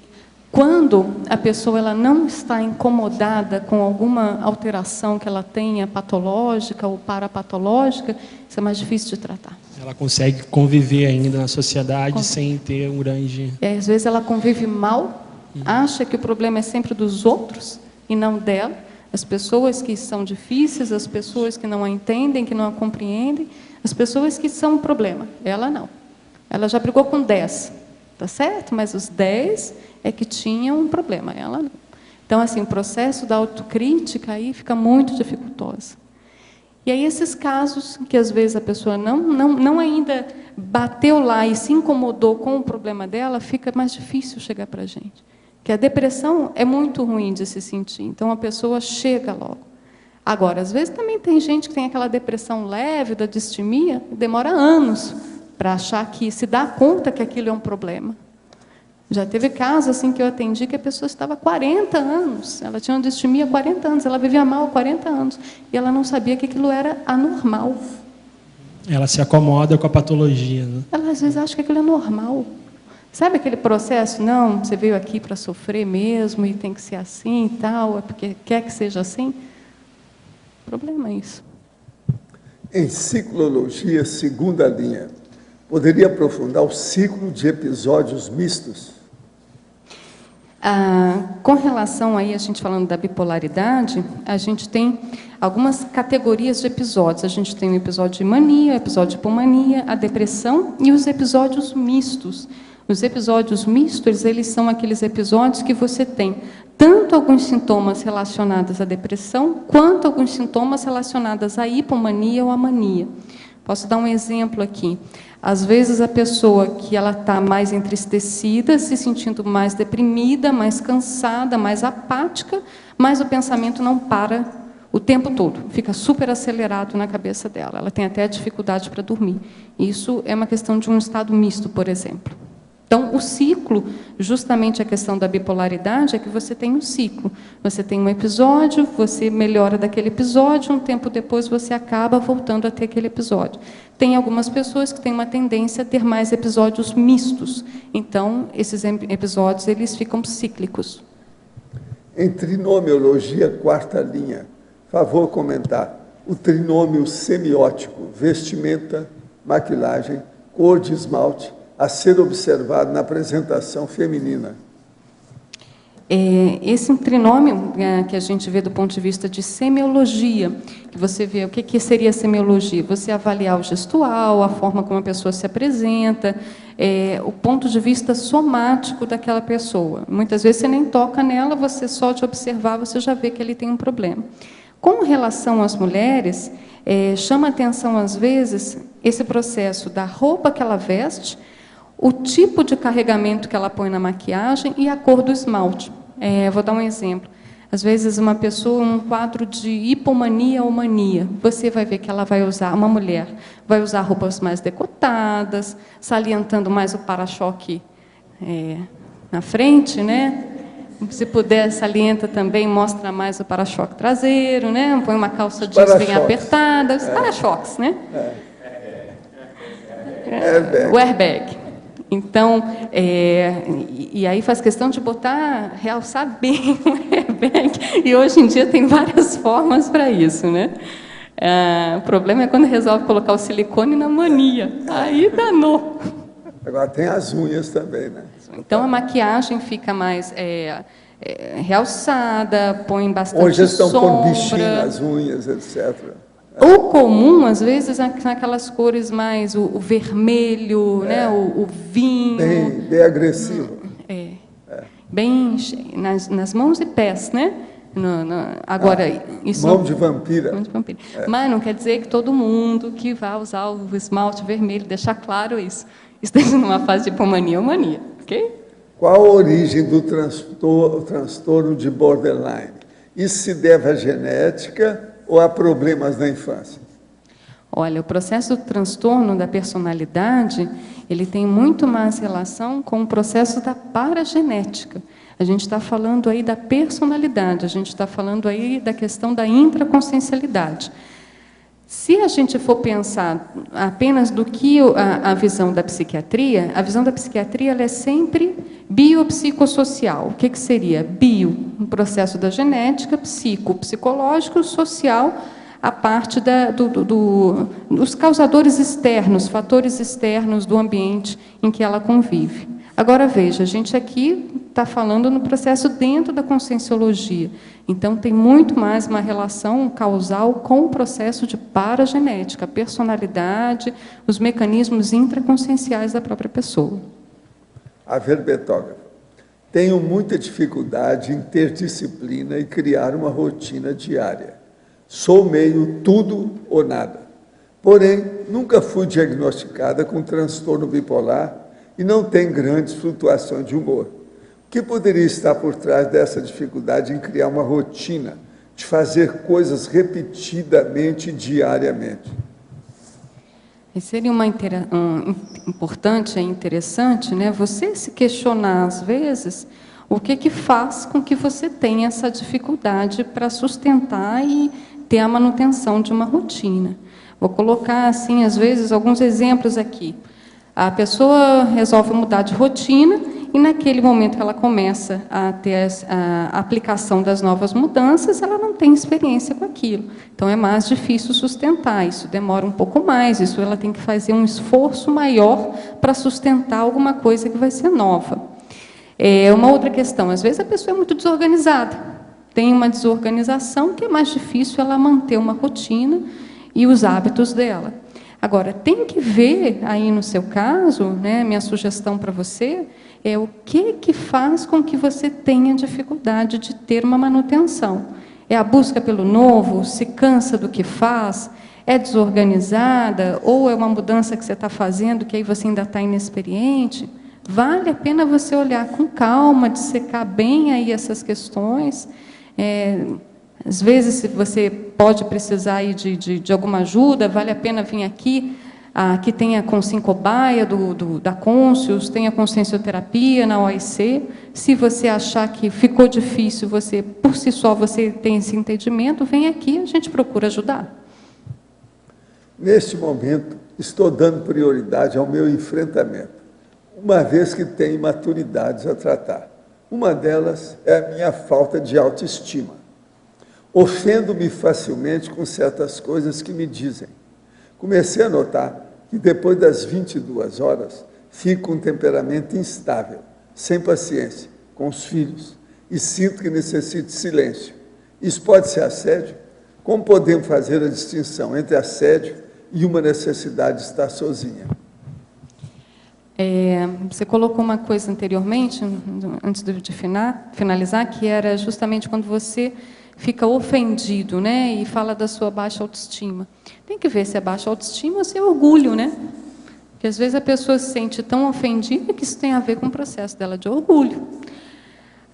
quando a pessoa ela não está incomodada com alguma alteração que ela tenha patológica ou parapatológica, isso é mais difícil de tratar. Ela consegue conviver ainda na sociedade sem ter um grande... Às vezes ela convive mal, acha que o problema é sempre dos outros e não dela. As pessoas que são difíceis, as pessoas que não a entendem, que não a compreendem, as pessoas que são um problema. Ela não. Ela já brigou com 10, tá certo? Mas os 10 é que tinham um problema, ela não. Então, assim, o processo da autocrítica aí fica muito dificultoso. E aí esses casos que às vezes a pessoa não ainda bateu lá e se incomodou com o problema dela, fica mais difícil chegar para a gente. Que a depressão é muito ruim de se sentir, então a pessoa chega logo. Agora, às vezes também tem gente que tem aquela depressão leve, da distimia, demora anos para achar que, se dá conta que aquilo é um problema. Já teve casos assim que eu atendi que a pessoa estava há 40 anos, ela tinha uma distimia há 40 anos, ela vivia mal há 40 anos, e ela não sabia que aquilo era anormal. Ela se acomoda com a patologia, né? Ela às vezes acha que aquilo é normal. Sabe aquele processo? Não, você veio aqui para sofrer mesmo e tem que ser assim e tal, é porque quer que seja assim? O problema é isso. Em ciclologia, segunda linha, poderia aprofundar o ciclo de episódios mistos? Com relação aí, a gente falando da bipolaridade, a gente tem algumas categorias de episódios. A gente tem o episódio de mania, o episódio de hipomania, a depressão e os episódios mistos. Os episódios mistos, eles são aqueles episódios que você tem tanto alguns sintomas relacionados à depressão, quanto alguns sintomas relacionados à hipomania ou à mania. Posso dar um exemplo aqui. Às vezes a pessoa que ela está mais entristecida, se sentindo mais deprimida, mais cansada, mais apática, mas o pensamento não para o tempo todo, fica super acelerado na cabeça dela. Ela tem até dificuldade para dormir. Isso é uma questão de um estado misto, por exemplo. Então, o ciclo, justamente a questão da bipolaridade, é que você tem um ciclo. Você tem um episódio, você melhora daquele episódio, um tempo depois você acaba voltando a ter aquele episódio. Tem algumas pessoas que têm uma tendência a ter mais episódios mistos. Então, esses episódios, eles ficam cíclicos. Em trinomiologia, quarta linha, favor comentar o trinômio semiótico, vestimenta, maquilagem, cor de esmalte, a ser observado na apresentação feminina. Esse trinômio que a gente vê do ponto de vista de semiologia, que você vê o que seria semiologia? Você avaliar o gestual, a forma como a pessoa se apresenta, o ponto de vista somático daquela pessoa. Muitas vezes você nem toca nela, você só de observar, você já vê que ele tem um problema. Com relação às mulheres, chama atenção às vezes esse processo da roupa que ela veste, o tipo de carregamento que ela põe na maquiagem e a cor do esmalte. Vou dar um exemplo. Às vezes, uma pessoa, um quadro de hipomania ou mania, você vai ver que ela vai usar, uma mulher, vai usar roupas mais decotadas, salientando mais o para-choque na frente, né? Se puder, salienta também, mostra mais o para-choque traseiro, né? Põe uma calça jeans bem apertada, os para-choques, né? O airbag. Então, e aí faz questão de botar, realçar bem o airbag, e hoje em dia tem várias formas para isso, né? O problema é quando resolve colocar o silicone na mania, aí danou. Agora tem as unhas também, né? Então a maquiagem fica mais realçada, põe bastante hoje estão sombra. com bichinho nas unhas, etc. O comum, às vezes, são aquelas cores mais, o vermelho, né, o vinho. Bem agressivo. Bem nas mãos e pés, né? Agora, isso mão de vampira. Mão de vampira. Mas não quer dizer que todo mundo que vai usar o esmalte vermelho, deixar claro isso, esteja numa fase de hipomania ou mania, ok? Qual a origem do transtorno de borderline? Isso se deve à genética ou há problemas na infância? Olha, o processo do transtorno da personalidade, ele tem muito mais relação com o processo da paragenética. A gente está falando aí da personalidade, a gente está falando aí da questão da intraconsciencialidade. Se a gente for pensar apenas do que a visão da psiquiatria, a visão da psiquiatria ela é sempre biopsicossocial. O que seria? Bio, um processo da genética, psicológico, social, a parte dos causadores externos, fatores externos do ambiente em que ela convive. Agora, veja, a gente aqui está falando no processo dentro da conscienciologia. Então, tem muito mais uma relação causal com o processo de paragenética, a personalidade, os mecanismos intraconscienciais da própria pessoa. A verbetógrafa. Tenho muita dificuldade em ter disciplina e criar uma rotina diária. Sou meio tudo ou nada. Porém, nunca fui diagnosticada com transtorno bipolar e não tenho grandes flutuações de humor. que poderia estar por trás dessa dificuldade em criar uma rotina, de fazer coisas repetidamente, diariamente? E seria importante e interessante, né, você se questionar, às vezes, o que faz com que você tenha essa dificuldade para sustentar e ter a manutenção de uma rotina. Vou colocar, assim, às vezes, alguns exemplos aqui. A pessoa resolve mudar de rotina e, naquele momento que ela começa a ter a aplicação das novas mudanças, ela não tem experiência com aquilo. Então, é mais difícil sustentar, isso demora um pouco mais, isso ela tem que fazer um esforço maior para sustentar alguma coisa que vai ser nova. Uma outra questão, às vezes a pessoa é muito desorganizada, tem uma desorganização que é mais difícil ela manter uma rotina e os hábitos dela. Agora, tem que ver aí no seu caso, né, minha sugestão para você, é o que faz com que você tenha dificuldade de ter uma manutenção. É a busca pelo novo, se cansa do que faz, é desorganizada, ou é uma mudança que você está fazendo que aí você ainda está inexperiente? Vale a pena você olhar com calma, dissecar bem aí essas questões. Às vezes, se você pode precisar aí de alguma ajuda, vale a pena vir aqui, que tenha com Sincobaia, da Conscius, tenha consciencioterapia na OIC. Se você achar que ficou difícil, você, por si só, você tem esse entendimento, vem aqui, a gente procura ajudar. Neste momento, estou dando prioridade ao meu enfrentamento, uma vez que tenho imaturidades a tratar. Uma delas é a minha falta de autoestima. Ofendo-me facilmente com certas coisas que me dizem. Comecei a notar que depois das 22 horas, fico com um temperamento instável, sem paciência, com os filhos, e sinto que necessito de silêncio. Isso pode ser assédio? Como podemos fazer a distinção entre assédio e uma necessidade de estar sozinha? Você colocou uma coisa anteriormente, antes de finalizar, que era justamente quando você fica ofendido, né, e fala da sua baixa autoestima. Tem que ver se é baixa autoestima ou se é orgulho, né? Porque às vezes a pessoa se sente tão ofendida que isso tem a ver com o processo dela de orgulho.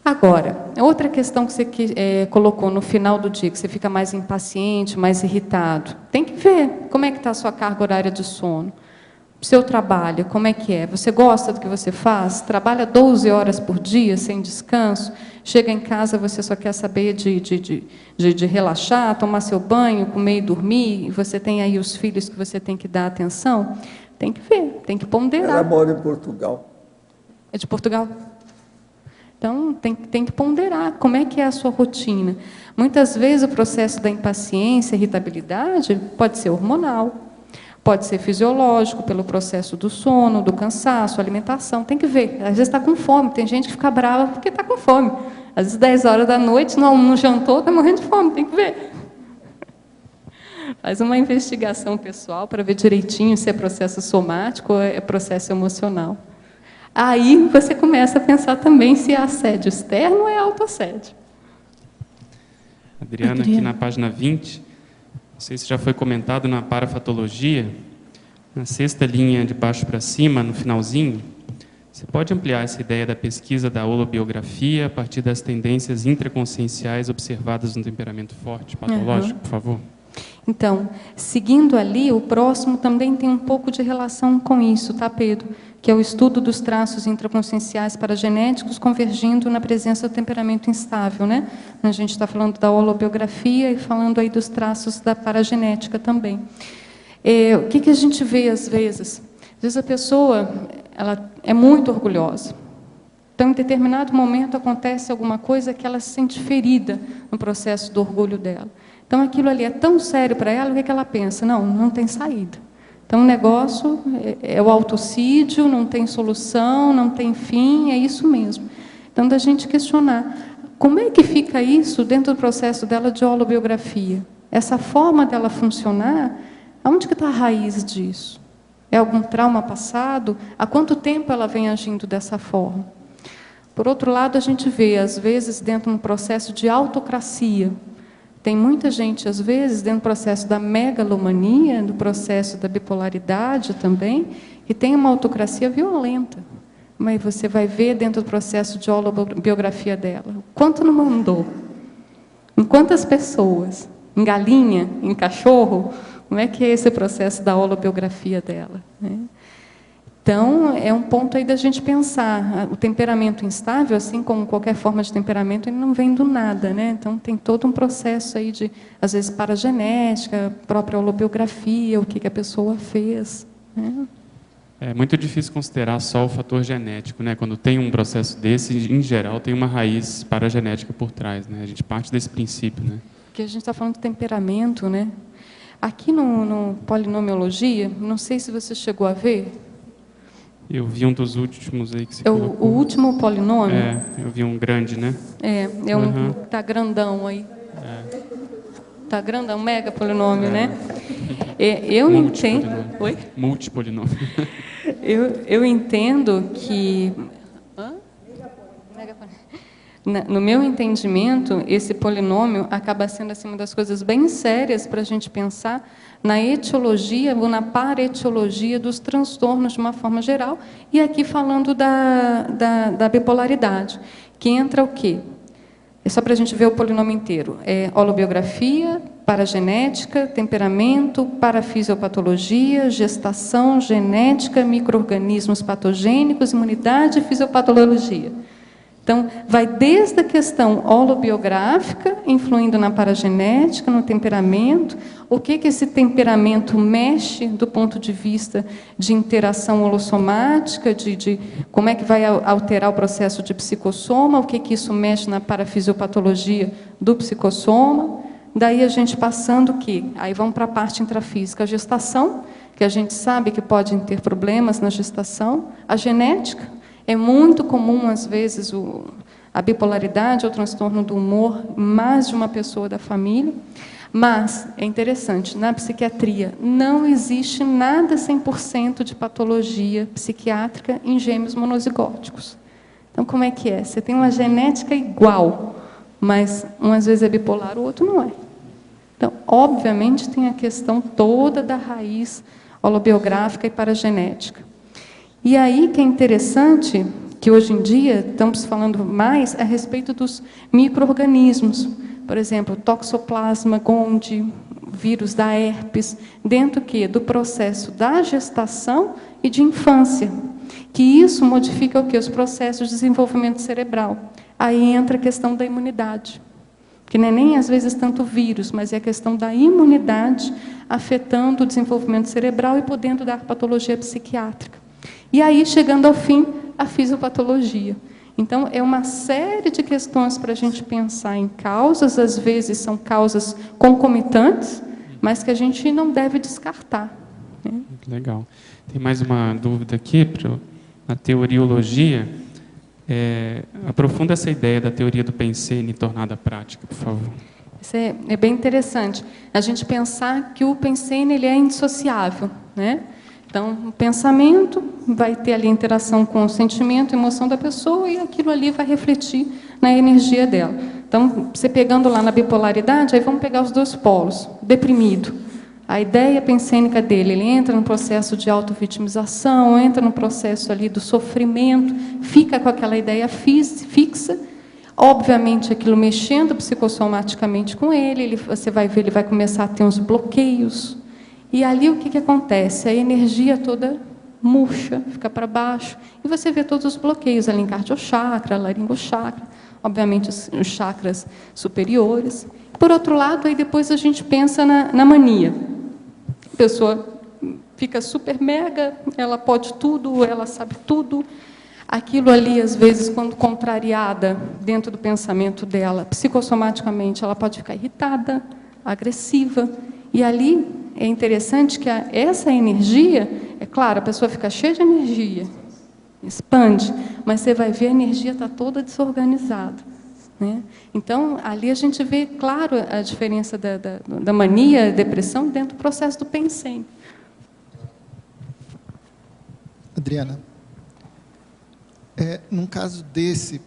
Agora, outra questão que você colocou no final do dia, que você fica mais impaciente, mais irritado, tem que ver como é que está a sua carga horária de sono. Seu trabalho, como é que é? Você gosta do que você faz? Trabalha 12 horas por dia, sem descanso? Chega em casa, você só quer saber de relaxar, tomar seu banho, comer e dormir, e você tem aí os filhos que você tem que dar atenção? Tem que ver, tem que ponderar. Ela mora em Portugal. É de Portugal? Então, tem que ponderar como é que é a sua rotina. Muitas vezes o processo da impaciência, irritabilidade, pode ser hormonal. Pode ser fisiológico, pelo processo do sono, do cansaço, alimentação. Tem que ver. Às vezes está com fome. Tem gente que fica brava porque está com fome. Às vezes, 10 horas da noite, não jantou, está morrendo de fome. Tem que ver. Faz uma investigação pessoal para ver direitinho se é processo somático ou é processo emocional. Aí você começa a pensar também se é assédio externo ou é autoassédio. Adriana, aqui na página 20... Não sei se já foi comentado na parafatologia, na 6ª linha de baixo para cima, no finalzinho, você pode ampliar essa ideia da pesquisa da holobiografia a partir das tendências intraconscienciais observadas no temperamento forte patológico, por favor? Então, seguindo ali, o próximo também tem um pouco de relação com isso, tá, Pedro? Que é o estudo dos traços intraconscienciais paragenéticos convergindo na presença do temperamento instável, né? A gente está falando da holobiografia e falando aí dos traços da paragenética também. O que a gente vê às vezes? Às vezes a pessoa ela é muito orgulhosa. Então, em determinado momento acontece alguma coisa que ela se sente ferida no processo do orgulho dela. Então, aquilo ali é tão sério para ela, o que ela pensa? Não tem saída. Então, o negócio é o autocídio, não tem solução, não tem fim, é isso mesmo. Então, da gente questionar, como é que fica isso dentro do processo dela de holobiografia? Essa forma dela funcionar, aonde que está a raiz disso? É algum trauma passado? Há quanto tempo ela vem agindo dessa forma? Por outro lado, a gente vê, às vezes, dentro de um processo de autocracia. Tem muita gente, às vezes, dentro do processo da megalomania, do processo da bipolaridade também, que tem uma autocracia violenta. Mas você vai ver dentro do processo de holobiografia dela. Quanto não mandou? Em quantas pessoas? Em galinha? Em cachorro? Como é que é esse processo da holobiografia dela? Né? Então, é um ponto aí da gente pensar. O temperamento instável, assim como qualquer forma de temperamento, ele não vem do nada, né? Então, tem todo um processo aí de, às vezes, paragenética, própria holobiografia, o que a pessoa fez. Né? É muito difícil considerar só o fator genético, né? Quando tem um processo desse, em geral, tem uma raiz paragenética por trás, né? A gente parte desse princípio, né? Porque a gente está falando de temperamento, né? Aqui no Polinomiologia, não sei se você chegou a ver. Eu vi um dos últimos aí que você colocou. O último polinômio? É, eu vi um grande, né? Tá grandão aí. Tá grandão, mega polinômio, né? Eu entendo... Oi? Multipolinômio. Eu entendo que... No meu entendimento, esse polinômio acaba sendo assim, uma das coisas bem sérias para a gente pensar na etiologia ou na paretiologia dos transtornos de uma forma geral, e aqui falando da bipolaridade, que entra o quê? É só para a gente ver o polinômio inteiro. É holobiografia, paragenética, temperamento, parafisiopatologia, gestação, genética, micro-organismos patogênicos, imunidade e fisiopatologia. Então, vai desde a questão holobiográfica, influindo na paragenética, no temperamento, o que esse temperamento mexe do ponto de vista de interação holossomática, de como é que vai alterar o processo de psicossoma, o que isso mexe na parafisiopatologia do psicossoma. Daí a gente passando aí vamos para a parte intrafísica, a gestação, que a gente sabe que pode ter problemas na gestação, a genética. É muito comum, às vezes, a bipolaridade ou o transtorno do humor em mais de uma pessoa da família. Mas, é interessante, na psiquiatria não existe nada 100% de patologia psiquiátrica em gêmeos monozigóticos. Então, como é que é? Você tem uma genética igual, mas um às vezes é bipolar, o outro não é. Então, obviamente, tem a questão toda da raiz holobiográfica e paragenética. E aí que é interessante, que hoje em dia estamos falando mais a respeito dos micro-organismos. Por exemplo, toxoplasma gondii, vírus da herpes, dentro do processo da gestação e de infância. Que isso modifica o quê? Os processos de desenvolvimento cerebral. Aí entra a questão da imunidade. Que não é nem às vezes tanto vírus, mas é a questão da imunidade afetando o desenvolvimento cerebral e podendo dar patologia psiquiátrica. E aí, chegando ao fim, a fisiopatologia. Então, é uma série de questões para a gente pensar em causas, às vezes são causas concomitantes, mas que a gente não deve descartar. Né? Legal. Tem mais uma dúvida aqui, na teoriologia. Aprofunda essa ideia da teoria do Pensene tornada prática, por favor. Isso é bem interessante. A gente pensar que o Pensene ele é indissociável, né? Então, o pensamento vai ter ali interação com o sentimento, a emoção da pessoa, e aquilo ali vai refletir na energia dela. Então, você pegando lá na bipolaridade, aí vamos pegar os dois polos. Deprimido. A ideia pensênica dele, ele entra no processo de autovitimização, entra no processo ali do sofrimento, fica com aquela ideia fixa, obviamente aquilo mexendo psicossomaticamente com ele, você vai ver, ele vai começar a ter uns bloqueios. E ali o que acontece? A energia toda murcha, fica para baixo, e você vê todos os bloqueios ali em cardiochakra, laringochakra, obviamente os chakras superiores. Por outro lado, aí depois a gente pensa na mania. A pessoa fica super mega, ela pode tudo, ela sabe tudo. Aquilo ali, às vezes, quando contrariada dentro do pensamento dela, psicossomaticamente, ela pode ficar irritada, agressiva. E ali é interessante que essa energia, é claro, a pessoa fica cheia de energia, expande, mas você vai ver a energia está toda desorganizada. Né? Então, ali a gente vê, claro, a diferença da mania, depressão, dentro do processo do Pensene. Adriana, num caso desse,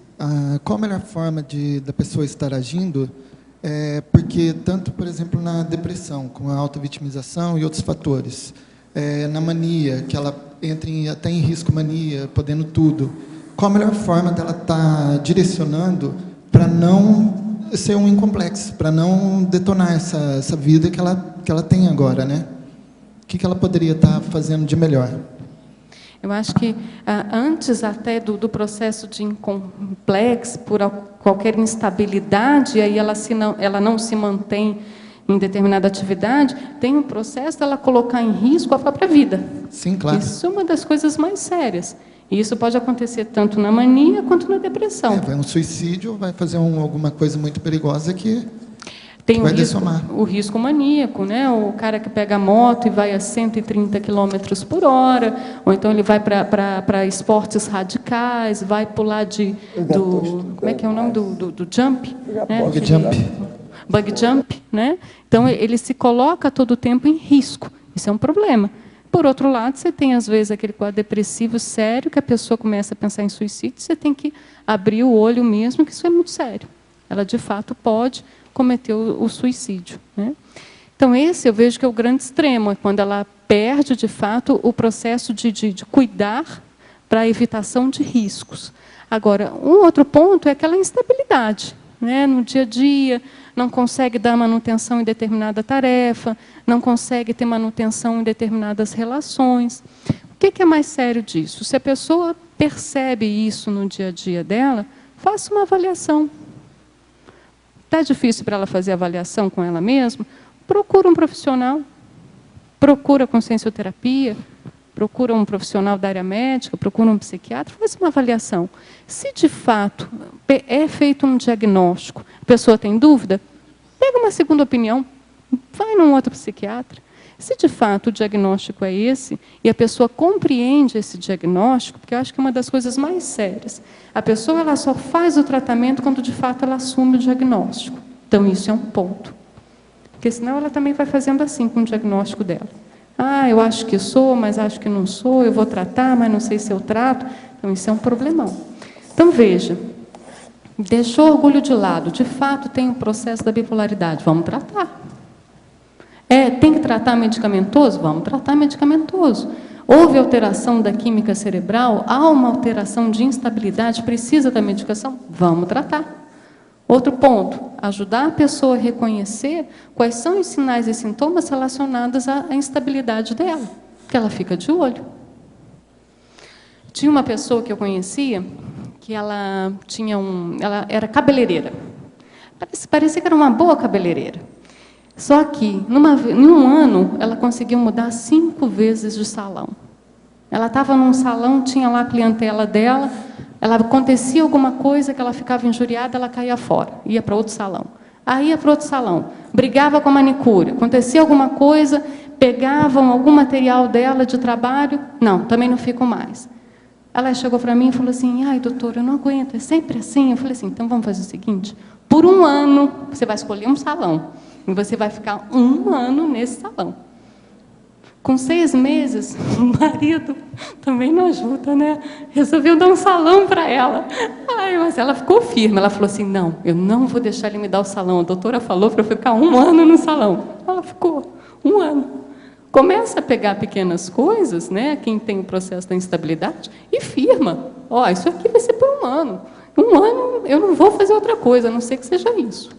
qual a melhor forma da pessoa estar agindo? Porque tanto, por exemplo, na depressão, com a autovitimização e outros fatores, na mania, que ela entre até em riscomania, podendo tudo, qual a melhor forma dela estar direcionando para não ser um incomplexo, para não detonar essa vida que ela tem agora, né? O que ela poderia estar fazendo de melhor? Eu acho que antes até do processo de incomplexo, por qualquer instabilidade, aí ela não se mantém em determinada atividade, tem um processo dela colocar em risco a própria vida. Sim, claro. Isso é uma das coisas mais sérias. E isso pode acontecer tanto na mania quanto na depressão. Vai um suicídio, vai fazer alguma coisa muito perigosa que tem vai dessomar. O risco maníaco, né? O cara que pega a moto e vai a 130 km por hora, ou então ele vai para esportes radicais, vai pular como é que é o nome do jump? Né? Bug jump. Bug jump, né? Então ele se coloca todo o tempo em risco. Isso é um problema. Por outro lado, você tem, às vezes, aquele quadro depressivo sério, que a pessoa começa a pensar em suicídio, você tem que abrir o olho mesmo, que isso é muito sério. Ela, de fato, pode cometer o suicídio, né? Então, esse eu vejo que é o grande extremo, é quando ela perde, de fato, o processo de cuidar para a evitação de riscos. Agora, um outro ponto é aquela instabilidade, né? No dia a dia, não consegue dar manutenção em determinada tarefa, não consegue ter manutenção em determinadas relações. O que é mais sério disso? Se a pessoa percebe isso no dia a dia dela, faça uma avaliação. Está difícil para ela fazer avaliação com ela mesma? Procura um profissional, procura consciencioterapia, procura um profissional da área médica, procura um psiquiatra, faz uma avaliação. Se de fato é feito um diagnóstico, a pessoa tem dúvida, pega uma segunda opinião, vai num outro psiquiatra. Se de fato o diagnóstico é esse, e a pessoa compreende esse diagnóstico, porque eu acho que é uma das coisas mais sérias, a pessoa ela só faz o tratamento quando de fato ela assume o diagnóstico. Então isso é um ponto. Porque senão ela também vai fazendo assim com o diagnóstico dela. Eu acho que sou, mas acho que não sou, eu vou tratar, mas não sei se eu trato. Então isso é um problemão. Então veja, deixou o orgulho de lado, de fato tem um processo da bipolaridade, vamos tratar. Tem que tratar medicamentoso? Vamos tratar medicamentoso. Houve alteração da química cerebral? Há uma alteração de instabilidade? Precisa da medicação? Vamos tratar. Outro ponto, ajudar a pessoa a reconhecer quais são os sinais e sintomas relacionados à instabilidade dela, que ela fica de olho. Tinha uma pessoa que eu conhecia, que ela era cabeleireira. Parecia que era uma boa cabeleireira. Só que, em um ano, ela conseguiu mudar 5 vezes de salão. Ela estava num salão, tinha lá a clientela dela, acontecia alguma coisa que ela ficava injuriada, ela caía fora, ia para outro salão. Aí ia para outro salão, brigava com a manicure, acontecia alguma coisa, pegavam algum material dela de trabalho, não, também não fico mais. Ela chegou para mim e falou assim, doutora, eu não aguento, é sempre assim. Eu falei assim, então vamos fazer o seguinte, por 1 ano, você vai escolher um salão, e você vai ficar 1 ano nesse salão. Com 6 meses, o marido também não ajuda, né? Resolveu dar um salão para ela. Mas ela ficou firme. Ela falou assim, não, eu não vou deixar ele me dar o salão. A doutora falou para eu ficar 1 ano no salão. Ela ficou 1 ano. Começa a pegar pequenas coisas, né? Quem tem o processo da instabilidade, e firma. Isso aqui vai ser por 1 ano. 1 ano eu não vou fazer outra coisa, a não ser que seja isso.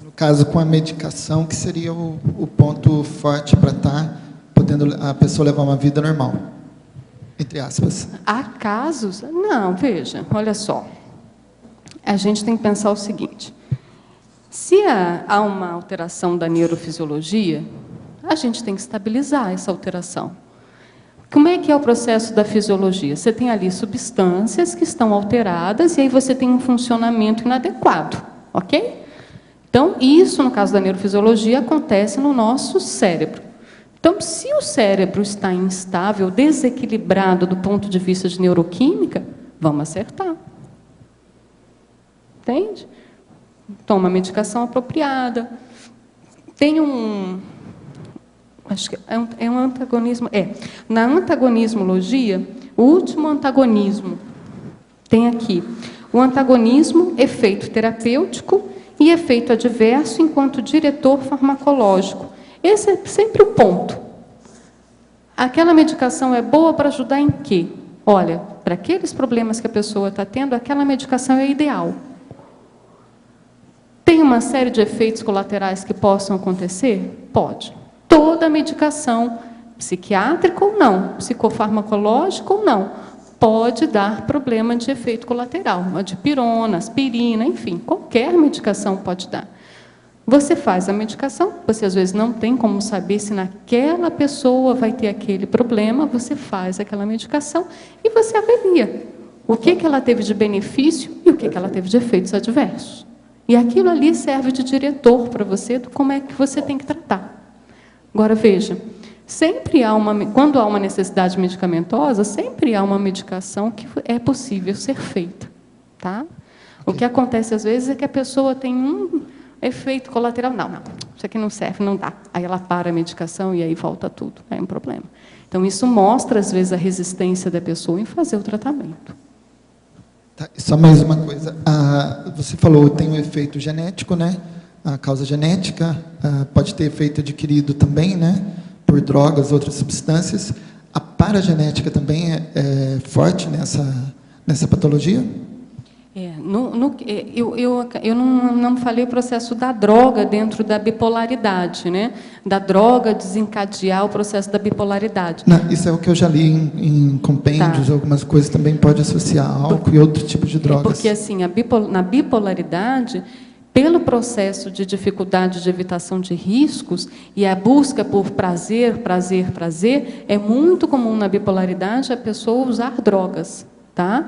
No caso, com a medicação, que seria o ponto forte para estar podendo a pessoa levar uma vida normal, entre aspas. Há casos... Não, veja, olha só. A gente tem que pensar o seguinte. Se há uma alteração da neurofisiologia, a gente tem que estabilizar essa alteração. Como é que é o processo da fisiologia? Você tem ali substâncias que estão alteradas e aí você tem um funcionamento inadequado, ok? Então, isso, no caso da neurofisiologia, acontece no nosso cérebro. Então, se o cérebro está instável, desequilibrado do ponto de vista de neuroquímica, vamos acertar. Entende? Toma a medicação apropriada. Tem acho que é um antagonismo. Na antagonismologia, o último antagonismo tem aqui o antagonismo, efeito terapêutico e efeito adverso enquanto diretor farmacológico. Esse é sempre o ponto. Aquela medicação é boa para ajudar em quê? Olha, para aqueles problemas que a pessoa está tendo, aquela medicação é ideal. Tem uma série de efeitos colaterais que possam acontecer? Pode. Toda medicação, psiquiátrica ou não, psicofarmacológica ou não, pode dar problema de efeito colateral. Uma dipirona, aspirina, enfim, qualquer medicação pode dar. Você faz a medicação, você às vezes não tem como saber se naquela pessoa vai ter aquele problema, você faz aquela medicação e você avalia o que ela teve de benefício e o que ela teve de efeitos adversos. E aquilo ali serve de diretor para você de como é que você tem que tratar. Agora, veja, quando há uma necessidade medicamentosa, sempre há uma medicação que é possível ser feita. Tá? O que acontece às vezes é que a pessoa tem um efeito colateral. Não, isso aqui não serve, não dá. Aí ela para a medicação e aí volta tudo. É um problema. Então, isso mostra, às vezes, a resistência da pessoa em fazer o tratamento. Tá, só mais uma coisa. Você falou que tem um efeito genético, né? A causa genética pode ter efeito adquirido também, né? Por drogas, outras substâncias. A paragenética também é forte nessa patologia? Eu não falei o processo da droga dentro da bipolaridade, né? Da droga desencadear o processo da bipolaridade. Não, isso é o que eu já li em compêndios, algumas coisas também pode associar álcool e outro tipo de drogas. Porque assim, na bipolaridade, pelo processo de dificuldade de evitação de riscos e a busca por prazer, é muito comum na bipolaridade a pessoa usar drogas. Tá?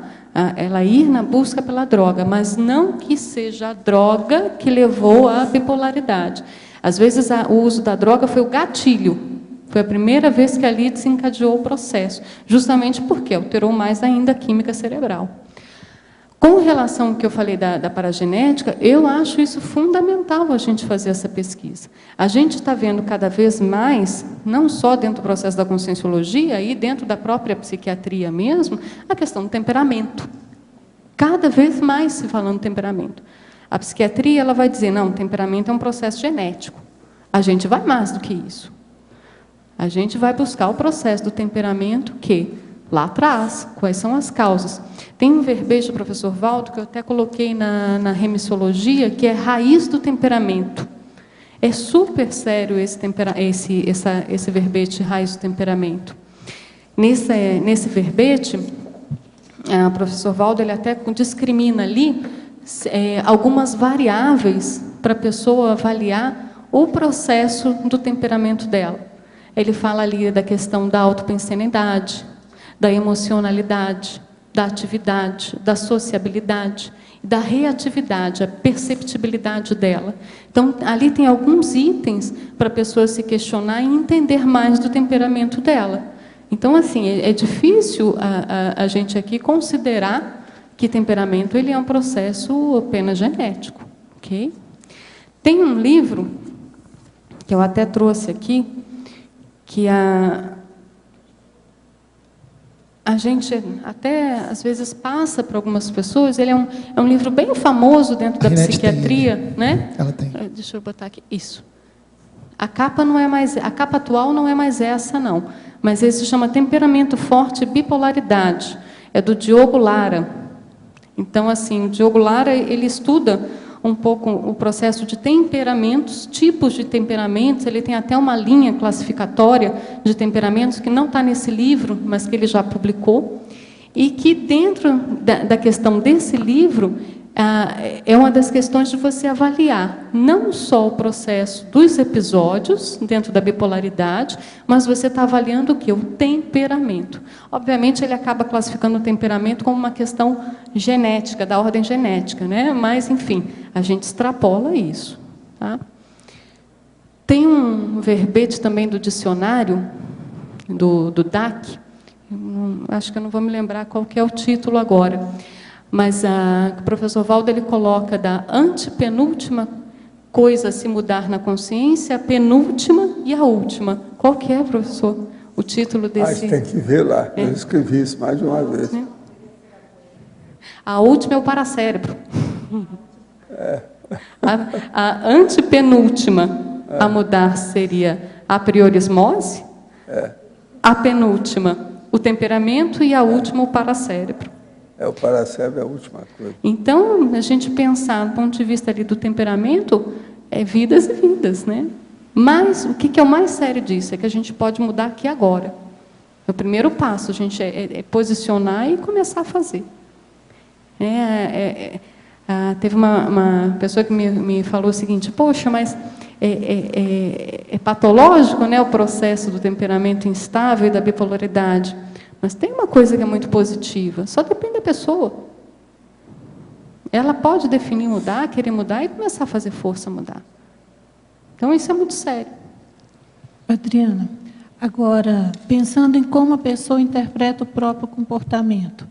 Ela ir na busca pela droga, mas não que seja a droga que levou à bipolaridade. Às vezes, o uso da droga foi o gatilho. Foi a primeira vez que ali desencadeou o processo, justamente porque alterou mais ainda a química cerebral. Com relação ao que eu falei da paragenética, eu acho isso fundamental a gente fazer essa pesquisa. A gente está vendo cada vez mais, não só dentro do processo da conscienciologia, e dentro da própria psiquiatria mesmo, a questão do temperamento. Cada vez mais se falando temperamento. A psiquiatria ela vai dizer, não, temperamento é um processo genético. A gente vai mais do que isso. A gente vai buscar o processo do temperamento que, lá atrás, quais são as causas. Tem um verbete do professor Valdo, que eu até coloquei na remissiologia, que é raiz do temperamento. É super sério esse verbete, raiz do temperamento. Nesse verbete, o professor Valdo ele até discrimina ali algumas variáveis para a pessoa avaliar o processo do temperamento dela. Ele fala ali da questão da autopensenidade, da emocionalidade, da atividade, da sociabilidade, da reatividade, a perceptibilidade dela. Então, ali tem alguns itens para a pessoa se questionar e entender mais do temperamento dela. Então, assim, é difícil a gente aqui considerar que temperamento ele é um processo apenas genético. Okay? Tem um livro, que eu até trouxe aqui, que a gente até, às vezes, passa para algumas pessoas. Ele é um livro bem famoso dentro da psiquiatria. Né? Ela tem. Deixa eu botar aqui. Isso. A capa atual não é mais essa, não. Mas ele se chama Temperamento Forte e Bipolaridade. É do Diogo Lara. Então, assim, o Diogo Lara, ele estuda um pouco o processo de temperamentos, tipos de temperamentos. Ele tem até uma linha classificatória de temperamentos que não está nesse livro, mas que ele já publicou, e que dentro da questão desse livro é uma das questões de você avaliar não só o processo dos episódios dentro da bipolaridade, mas você está avaliando o quê? O temperamento. Obviamente, ele acaba classificando o temperamento como uma questão genética, da ordem genética, né? Mas, enfim, a gente extrapola isso. Tá? Tem um verbete também do dicionário, do DAC, acho que eu não vou me lembrar qual que é o título agora, mas o professor Valdo ele coloca da antepenúltima coisa a se mudar na consciência, a penúltima e a última. Qual que é, professor, o título desse? Tem que ver lá, eu escrevi isso mais de uma vez. A última é o paracérebro. A antepenúltima a mudar seria a priorismose, a penúltima, o temperamento, e a última, o paracérebro. O paracérebro é a última coisa. Então, a gente pensar do ponto de vista ali do temperamento, é vidas e vidas, né? Mas o que é o mais sério disso? É que a gente pode mudar aqui agora. O primeiro passo, a gente é posicionar e começar a fazer. Teve uma pessoa que me falou o seguinte: poxa, mas é patológico, né, o processo do temperamento instável e da bipolaridade. Mas tem uma coisa que é muito positiva, só depende da pessoa. Ela pode definir mudar, querer mudar e começar a fazer força mudar. Então, isso é muito sério. Adriana, agora, pensando em como a pessoa interpreta o próprio comportamento,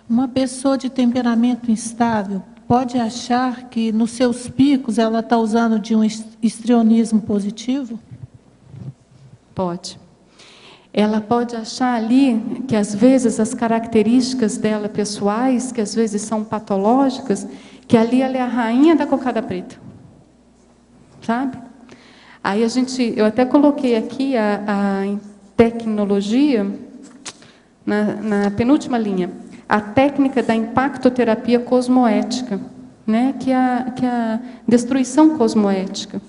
uma pessoa de temperamento instável pode achar que, nos seus picos, ela está usando de um histrionismo positivo? Pode. Ela pode achar ali que, às vezes, as características dela pessoais, que às vezes são patológicas, que ali ela é a rainha da cocada preta. Sabe? Aí eu até coloquei aqui a tecnologia, na penúltima linha, a técnica da impactoterapia cosmoética, né? que é a destruição cosmoética.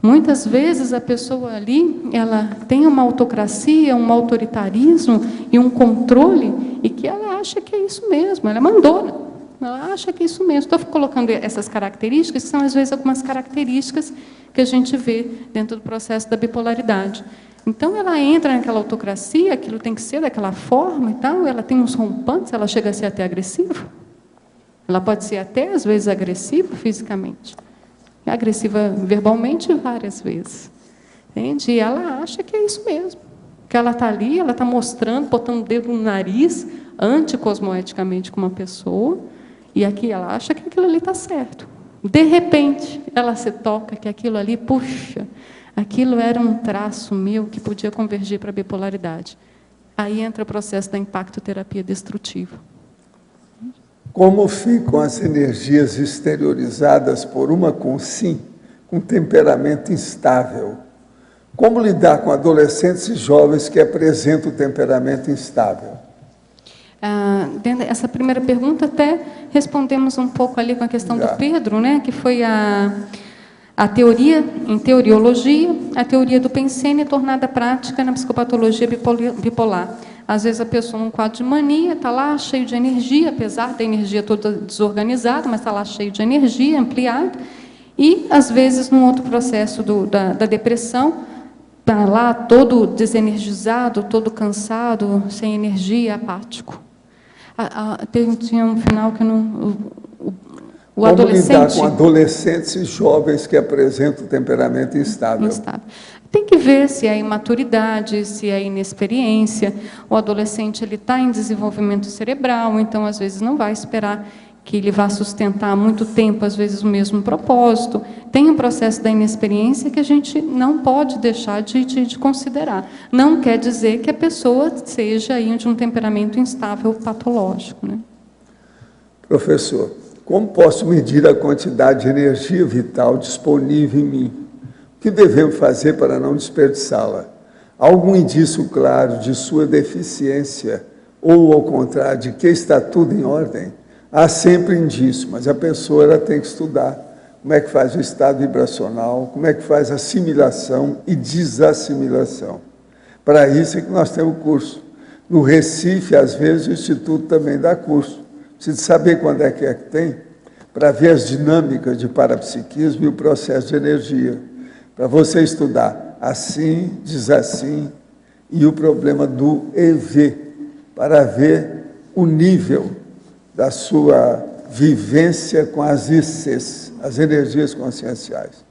Muitas vezes a pessoa ali, ela tem uma autocracia, um autoritarismo e um controle, e que ela acha que é isso mesmo, ela é mandona, ela acha que é isso mesmo. Estou colocando essas características, que são às vezes algumas características que a gente vê dentro do processo da bipolaridade. Então, ela entra naquela autocracia, aquilo tem que ser daquela forma e tal, ela tem uns rompantes, ela chega a ser até agressiva. Ela pode ser até, às vezes, agressiva fisicamente. Agressiva verbalmente várias vezes. Entende? E ela acha que é isso mesmo. Que ela está ali, ela está mostrando, botando o dedo no nariz, anticosmoeticamente com uma pessoa, e aqui ela acha que aquilo ali está certo. De repente, ela se toca que aquilo ali, puxa, aquilo era um traço meu que podia convergir para a bipolaridade. Aí entra o processo da impactoterapia destrutiva. Como ficam as energias exteriorizadas por uma consim com temperamento instável? Como lidar com adolescentes e jovens que apresentam temperamento instável? Essa primeira pergunta até respondemos um pouco ali com a questão do Pedro, né, que foi a teoria, em teoriologia, a teoria do Pensene tornada prática na psicopatologia bipolar. Às vezes a pessoa num quadro de mania está lá cheio de energia, apesar da energia toda desorganizada, mas está lá cheio de energia, ampliada, e às vezes num outro processo da depressão, está lá todo desenergizado, todo cansado, sem energia, apático. Tinha um final que não... O adolescente... Como lidar com adolescentes e jovens que apresentam temperamento instável? Tem que ver se é imaturidade, se é inexperiência. O adolescente ele está em desenvolvimento cerebral, então, às vezes, não vai esperar que ele vá sustentar muito tempo, às vezes, o mesmo propósito. Tem um processo da inexperiência que a gente não pode deixar de considerar. Não quer dizer que a pessoa seja aí de um temperamento instável patológico, né? Professor, como posso medir a quantidade de energia vital disponível em mim? O que devemos fazer para não desperdiçá-la? Há algum indício claro de sua deficiência ou, ao contrário, de que está tudo em ordem? Há sempre indício, mas a pessoa ela tem que estudar como é que faz o estado vibracional, como é que faz assimilação e desassimilação. Para isso é que nós temos curso. No Recife, às vezes, o Instituto também dá curso. Precisa saber quando é que tem, para ver as dinâmicas de parapsiquismo e o processo de energia. Para você estudar assim, desassim, e o problema do EV, para ver o nível da sua vivência com as ICs, as energias conscienciais.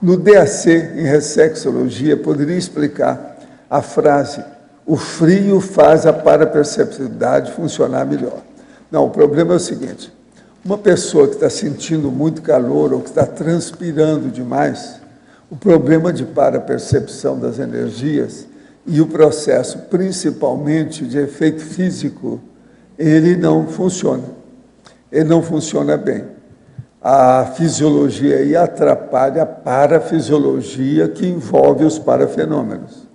No DAC, em Ressexologia, poderia explicar a frase: o frio faz a paraperceptividade funcionar melhor. Não, o problema é o seguinte: uma pessoa que está sentindo muito calor ou que está transpirando demais, o problema de parapercepção das energias e o processo, principalmente de efeito físico, ele não funciona. Ele não funciona bem. A fisiologia aí atrapalha a parafisiologia que envolve os parafenômenos.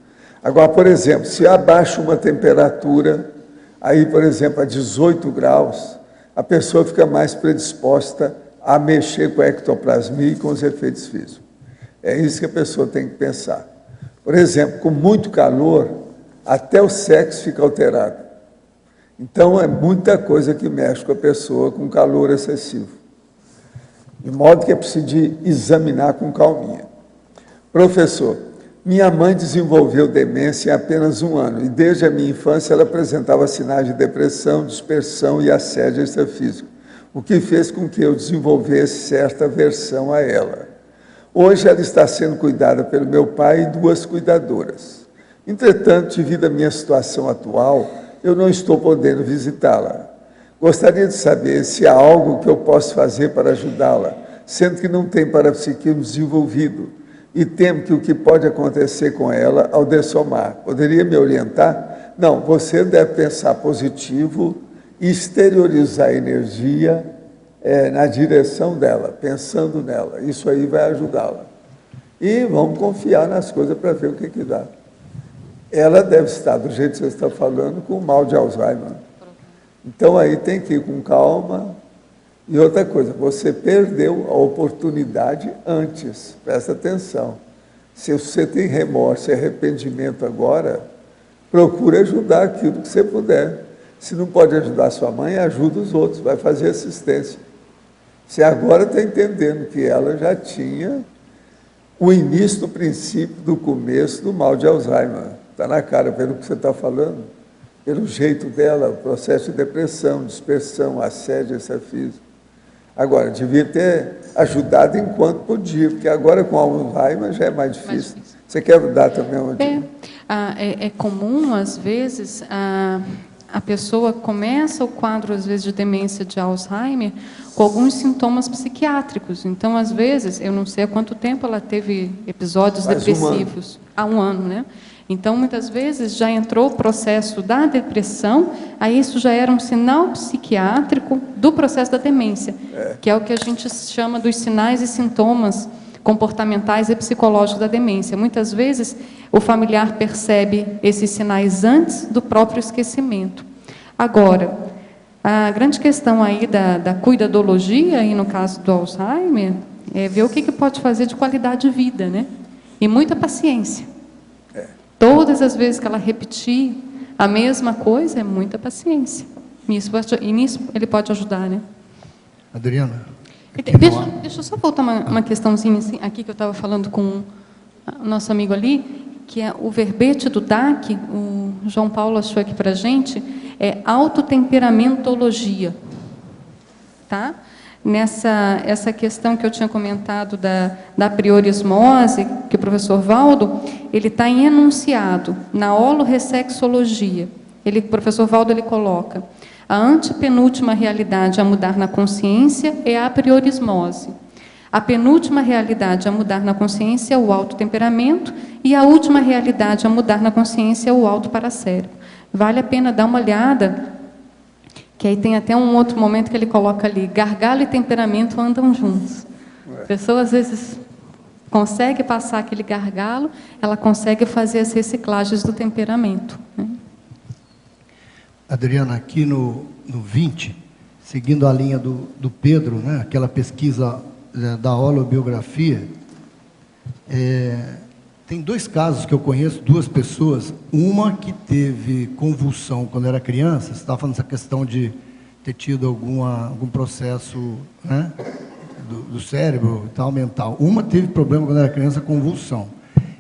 Agora, por exemplo, se abaixa uma temperatura, aí, por exemplo, a 18 graus, a pessoa fica mais predisposta a mexer com a ectoplasmia e com os efeitos físicos. É isso que a pessoa tem que pensar. Por exemplo, com muito calor, até o sexo fica alterado. Então, é muita coisa que mexe com a pessoa com calor excessivo. De modo que é preciso de examinar com calminha. Professor, minha mãe desenvolveu demência em apenas 1 ano e desde a minha infância ela apresentava sinais de depressão, dispersão e assédio extrafísico, o que fez com que eu desenvolvesse certa aversão a ela. Hoje ela está sendo cuidada pelo meu pai e 2 cuidadoras. Entretanto, devido à minha situação atual, eu não estou podendo visitá-la. Gostaria de saber se há algo que eu posso fazer para ajudá-la, sendo que não tem parapsiquismo desenvolvido, e temo que o que pode acontecer com ela ao dessomar. Poderia me orientar? Não, você deve pensar positivo e exteriorizar a energia na direção dela, pensando nela. Isso aí vai ajudá-la. E vamos confiar nas coisas para ver o que dá. Ela deve estar, do jeito que você está falando, com mal de Alzheimer. Então aí tem que ir com calma. E outra coisa, você perdeu a oportunidade antes, presta atenção. Se você tem remorso e arrependimento agora, procure ajudar aquilo que você puder. Se não pode ajudar sua mãe, ajuda os outros, vai fazer assistência. Você agora está entendendo que ela já tinha o início do princípio, do começo do mal de Alzheimer. Está na cara, pelo que você está falando, pelo jeito dela, o processo de depressão, dispersão, assédio extrafísico. Agora, devia ter ajudado enquanto podia, porque agora com Alzheimer já é mais difícil. Você quer dar também uma dica? É comum, às vezes, a pessoa começa o quadro, às vezes, de demência de Alzheimer com alguns sintomas psiquiátricos. Então, às vezes, eu não sei há quanto tempo ela teve episódios depressivos. Há 1 ano, né? Então, muitas vezes, já entrou o processo da depressão, aí isso já era um sinal psiquiátrico do processo da demência, que é o que a gente chama dos sinais e sintomas comportamentais e psicológicos da demência. Muitas vezes, o familiar percebe esses sinais antes do próprio esquecimento. Agora, a grande questão aí da cuidadologia, aí no caso do Alzheimer, é ver o que pode fazer de qualidade de vida, né? E muita paciência. Todas as vezes que ela repetir a mesma coisa, é muita paciência. E nisso ele pode ajudar, né? Adriana? Deixa eu só voltar uma questãozinha assim, aqui que eu estava falando com o nosso amigo ali, que é o verbete do DAC, o João Paulo achou aqui para a gente, é autotemperamentologia. Tá? Essa questão que eu tinha comentado da priorismose, que o professor Valdo, ele está em enunciado, na holoressexologia. O professor Valdo ele coloca, a antepenúltima realidade a mudar na consciência é a priorismose. A penúltima realidade a mudar na consciência é o autotemperamento e a última realidade a mudar na consciência é o autoparacérebro. Vale a pena dar uma olhada, que aí tem até um outro momento que ele coloca ali, gargalo e temperamento andam juntos. A pessoa, às vezes, consegue passar aquele gargalo, ela consegue fazer as reciclagens do temperamento. Né? Adriana, aqui no 20, seguindo a linha do Pedro, né, aquela pesquisa da holobiografia, tem 2 casos que eu conheço, 2 pessoas, uma que teve convulsão quando era criança, você estava falando essa questão de ter tido algum processo, né, do cérebro e tal, mental. Uma teve problema quando era criança, convulsão.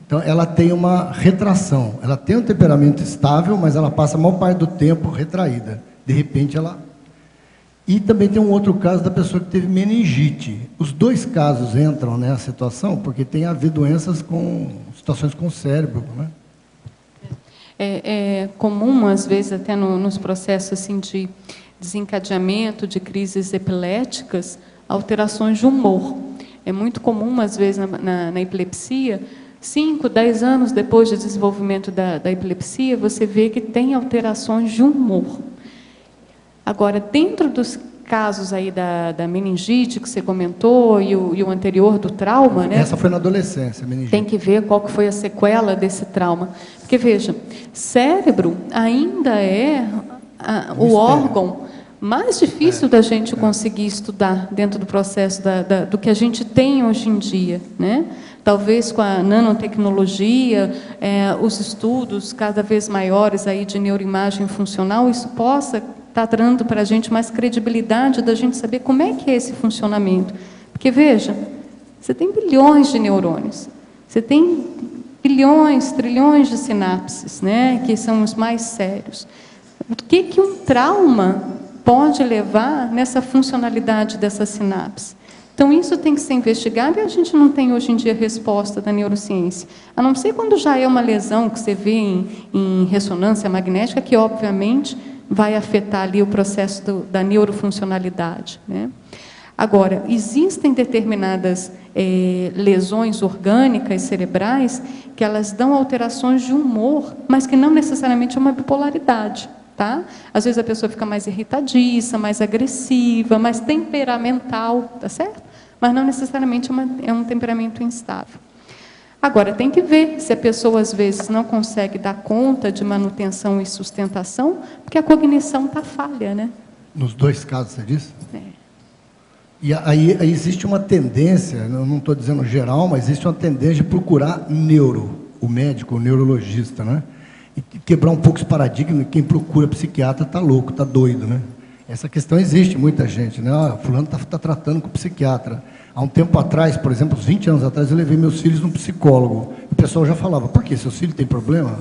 Então, ela tem uma retração, ela tem um temperamento estável, mas ela passa a maior parte do tempo retraída. De repente, ela... E também tem um outro caso da pessoa que teve meningite. Os 2 casos entram nessa situação, porque tem a ver situações com o cérebro, né? É comum, às vezes, até nos processos assim, de desencadeamento de crises epiléticas, alterações de humor. É muito comum, às vezes, na epilepsia, 5, 10 anos depois do desenvolvimento da epilepsia, você vê que tem alterações de humor. Agora, dentro dos casos aí da meningite que você comentou e o anterior do trauma, né? Essa foi na adolescência, meningite. Tem que ver qual que foi a sequela desse trauma. Porque, veja, cérebro ainda é o órgão mais difícil da gente conseguir estudar dentro do processo do que a gente tem hoje em dia, né? Talvez com a nanotecnologia, os estudos cada vez maiores aí de neuroimagem funcional, isso possa estar dando para a gente mais credibilidade da gente saber como é que é esse funcionamento. Porque, veja, você tem bilhões de neurônios, você tem bilhões, trilhões de sinapses, né, que são os mais sérios. O que um trauma pode levar nessa funcionalidade dessa sinapse? Então, isso tem que ser investigado e a gente não tem hoje em dia resposta da neurociência. A não ser quando já é uma lesão que você vê em ressonância magnética, que obviamente vai afetar ali o processo da neurofuncionalidade, né? Agora, existem determinadas lesões orgânicas cerebrais que elas dão alterações de humor, mas que não necessariamente é uma bipolaridade. Tá? Às vezes a pessoa fica mais irritadiça, mais agressiva, mais temperamental, tá certo? Mas não necessariamente é um temperamento instável. Agora, tem que ver se a pessoa, às vezes, não consegue dar conta de manutenção e sustentação, porque a cognição está falha, né? Nos dois casos, você disse? É. E aí existe uma tendência, eu não estou dizendo geral, mas existe uma tendência de procurar o médico, o neurologista, né? E quebrar um pouco os paradigmas, quem procura psiquiatra está louco, está doido, né? Essa questão existe, muita gente, né? Fulano está tratando com psiquiatra. Há um tempo atrás, por exemplo, uns 20 anos atrás, eu levei meus filhos num psicólogo. O pessoal já falava, por quê? Seus filhos têm problema?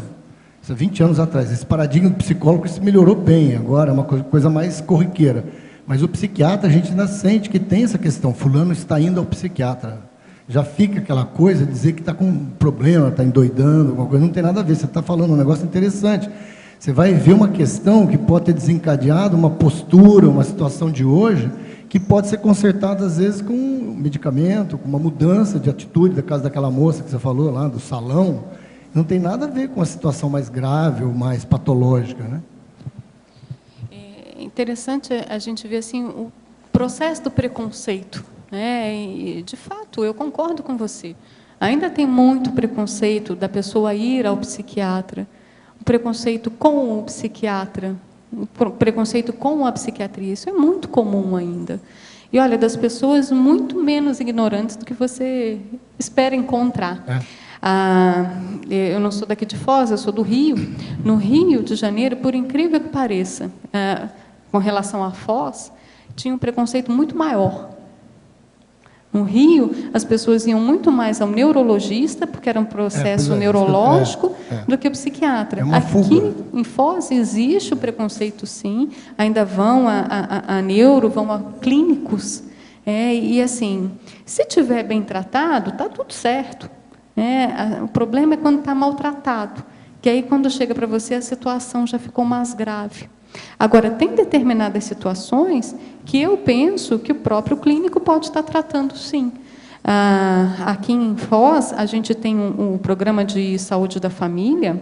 Isso há 20 anos atrás. Esse paradigma do psicólogo isso melhorou bem agora, é uma coisa mais corriqueira. Mas o psiquiatra, a gente ainda sente que tem essa questão, fulano está indo ao psiquiatra. Já fica aquela coisa de dizer que está com um problema, está endoidando, alguma coisa. Não tem nada a ver, você está falando um negócio interessante. Você vai ver uma questão que pode ter desencadeado uma postura, uma situação de hoje, que pode ser consertada, às vezes, com um medicamento, com uma mudança de atitude, da casa daquela moça que você falou lá, do salão. Não tem nada a ver com a situação mais grave ou mais patológica, né? É interessante a gente ver assim, o processo do preconceito. E, de fato, eu concordo com você. Ainda tem muito preconceito da pessoa ir ao psiquiatra, o preconceito com o psiquiatra, o preconceito com a psiquiatria. Isso é muito comum ainda. E, olha, das pessoas muito menos ignorantes do que você espera encontrar. Eu não sou daqui de Foz, eu sou do Rio. No Rio de Janeiro, por incrível que pareça, com relação a Foz, tinha um preconceito muito maior. No Rio, as pessoas iam muito mais ao neurologista, porque era um processo neurológico, do que o psiquiatra. Aqui, em Foz, existe o preconceito, sim. Ainda vão a neuro, vão a clínicos. E, assim, se estiver bem tratado, está tudo certo. O problema é quando está maltratado, que aí, quando chega para você, a situação já ficou mais grave. Agora, tem determinadas situações que eu penso que o próprio clínico pode estar tratando, sim. Aqui em Foz, a gente tem um programa de saúde da família,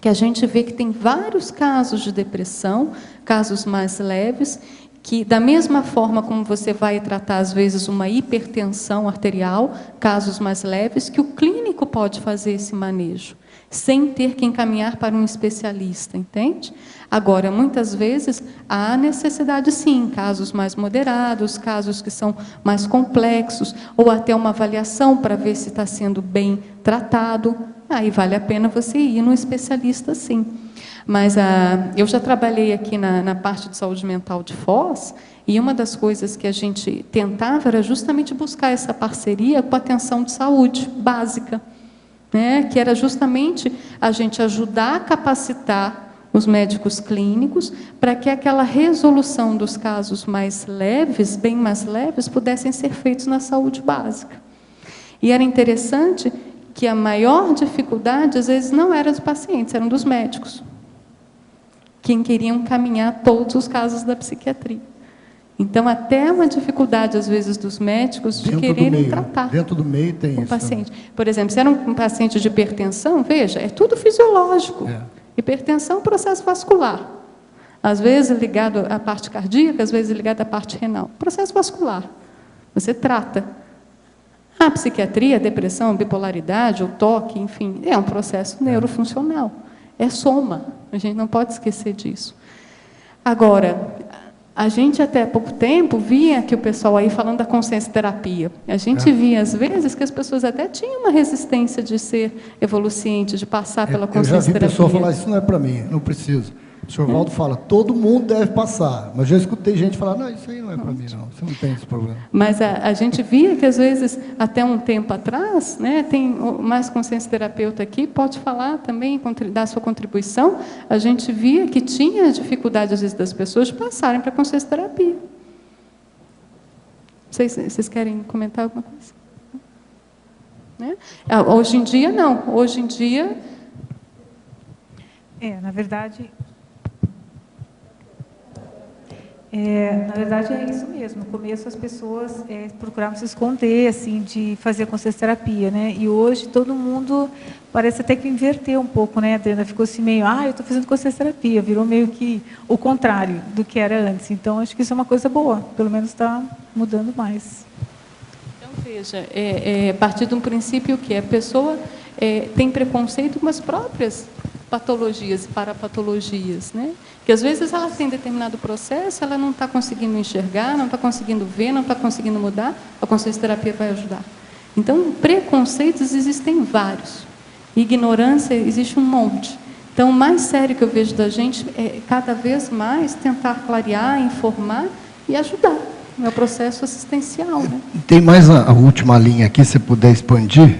que a gente vê que tem vários casos de depressão, casos mais leves, que, da mesma forma como você vai tratar, às vezes, uma hipertensão arterial, casos mais leves, que o clínico pode fazer esse manejo, sem ter que encaminhar para um especialista, entende? Agora, muitas vezes, há necessidade, sim, casos mais moderados, casos que são mais complexos, ou até uma avaliação para ver se está sendo bem tratado. Aí vale a pena você ir num especialista, sim. Mas eu já trabalhei aqui na parte de saúde mental de Foz, e uma das coisas que a gente tentava era justamente buscar essa parceria com a atenção de saúde básica, né? Que era justamente a gente ajudar a capacitar os médicos clínicos para que aquela resolução dos casos mais leves, bem mais leves, pudessem ser feitos na saúde básica. E era interessante que a maior dificuldade, às vezes, não era dos pacientes, eram dos médicos, quem queriam caminhar todos os casos da psiquiatria. Então, até uma dificuldade, às vezes, dos médicos de quererem tratar. Dentro do meio tem o isso. Paciente. Por exemplo, se era um paciente de hipertensão, veja, é tudo fisiológico. Hipertensão é um processo vascular. Às vezes ligado à parte cardíaca, às vezes ligado à parte renal. Processo vascular. Você trata. A psiquiatria, a depressão, a bipolaridade, o toque, enfim, é um processo neurofuncional. É soma. A gente não pode esquecer disso. Agora, a gente até há pouco tempo via que o pessoal aí falando da consciência terapia. A gente via, às vezes, que as pessoas até tinham uma resistência de ser evoluciente, de passar pela consciência terapia. Eu já vi pessoa falar, isso não é para mim, não preciso. O senhor Valdo fala, todo mundo deve passar. Mas já escutei gente falar, não, isso aí não é para mim, não. Você não tem esse problema. Mas a gente via que, às vezes, até um tempo atrás, né, tem mais consciência terapeuta aqui, pode falar também, dar sua contribuição. A gente via que tinha dificuldade, às vezes, das pessoas de passarem para a consciência terapia. Vocês querem comentar alguma coisa? Né? Hoje em dia, não. Hoje em dia... Na verdade é isso mesmo. No começo as pessoas procuravam se esconder, assim, de fazer consciência terapia, né? E hoje todo mundo parece até que inverteu um pouco, né, Adriana? Ficou assim meio, eu estou fazendo consciência terapia, virou meio que o contrário do que era antes. Então acho que isso é uma coisa boa, pelo menos está mudando mais. Então veja, a partir de um princípio que a pessoa tem preconceito com as próprias patologias e parapatologias, né? Que às vezes ela tem determinado processo, ela não está conseguindo enxergar, não está conseguindo ver, não está conseguindo mudar, a consciência terapia vai ajudar. Então, preconceitos existem vários, ignorância existe um monte. Então, o mais sério que eu vejo da gente é cada vez mais tentar clarear, informar e ajudar. É o processo assistencial, né? Tem mais a última linha aqui, se puder expandir,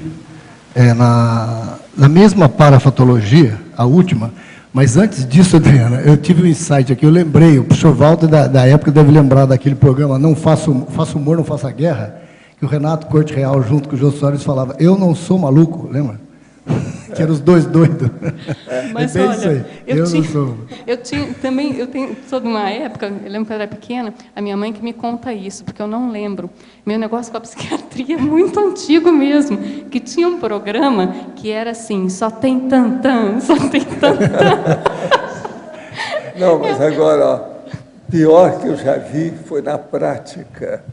na mesma parafatologia, a última, mas antes disso, Adriana, eu tive um insight aqui, eu lembrei, o professor Walter da época deve lembrar daquele programa Não Faça Humor, Não Faça Guerra, que o Renato Corte Real, junto com o Jô Soares, falava, eu não sou maluco, lembra? Que eram os dois doidos. Mas bem olha, isso aí. Eu sou de uma época, eu lembro que eu era pequena, a minha mãe que me conta isso, porque eu não lembro. Meu negócio com a psiquiatria é muito antigo mesmo, que tinha um programa que era assim, só tem tantã, só tem tantã. Não, mas agora, ó, pior que eu já vi foi na prática.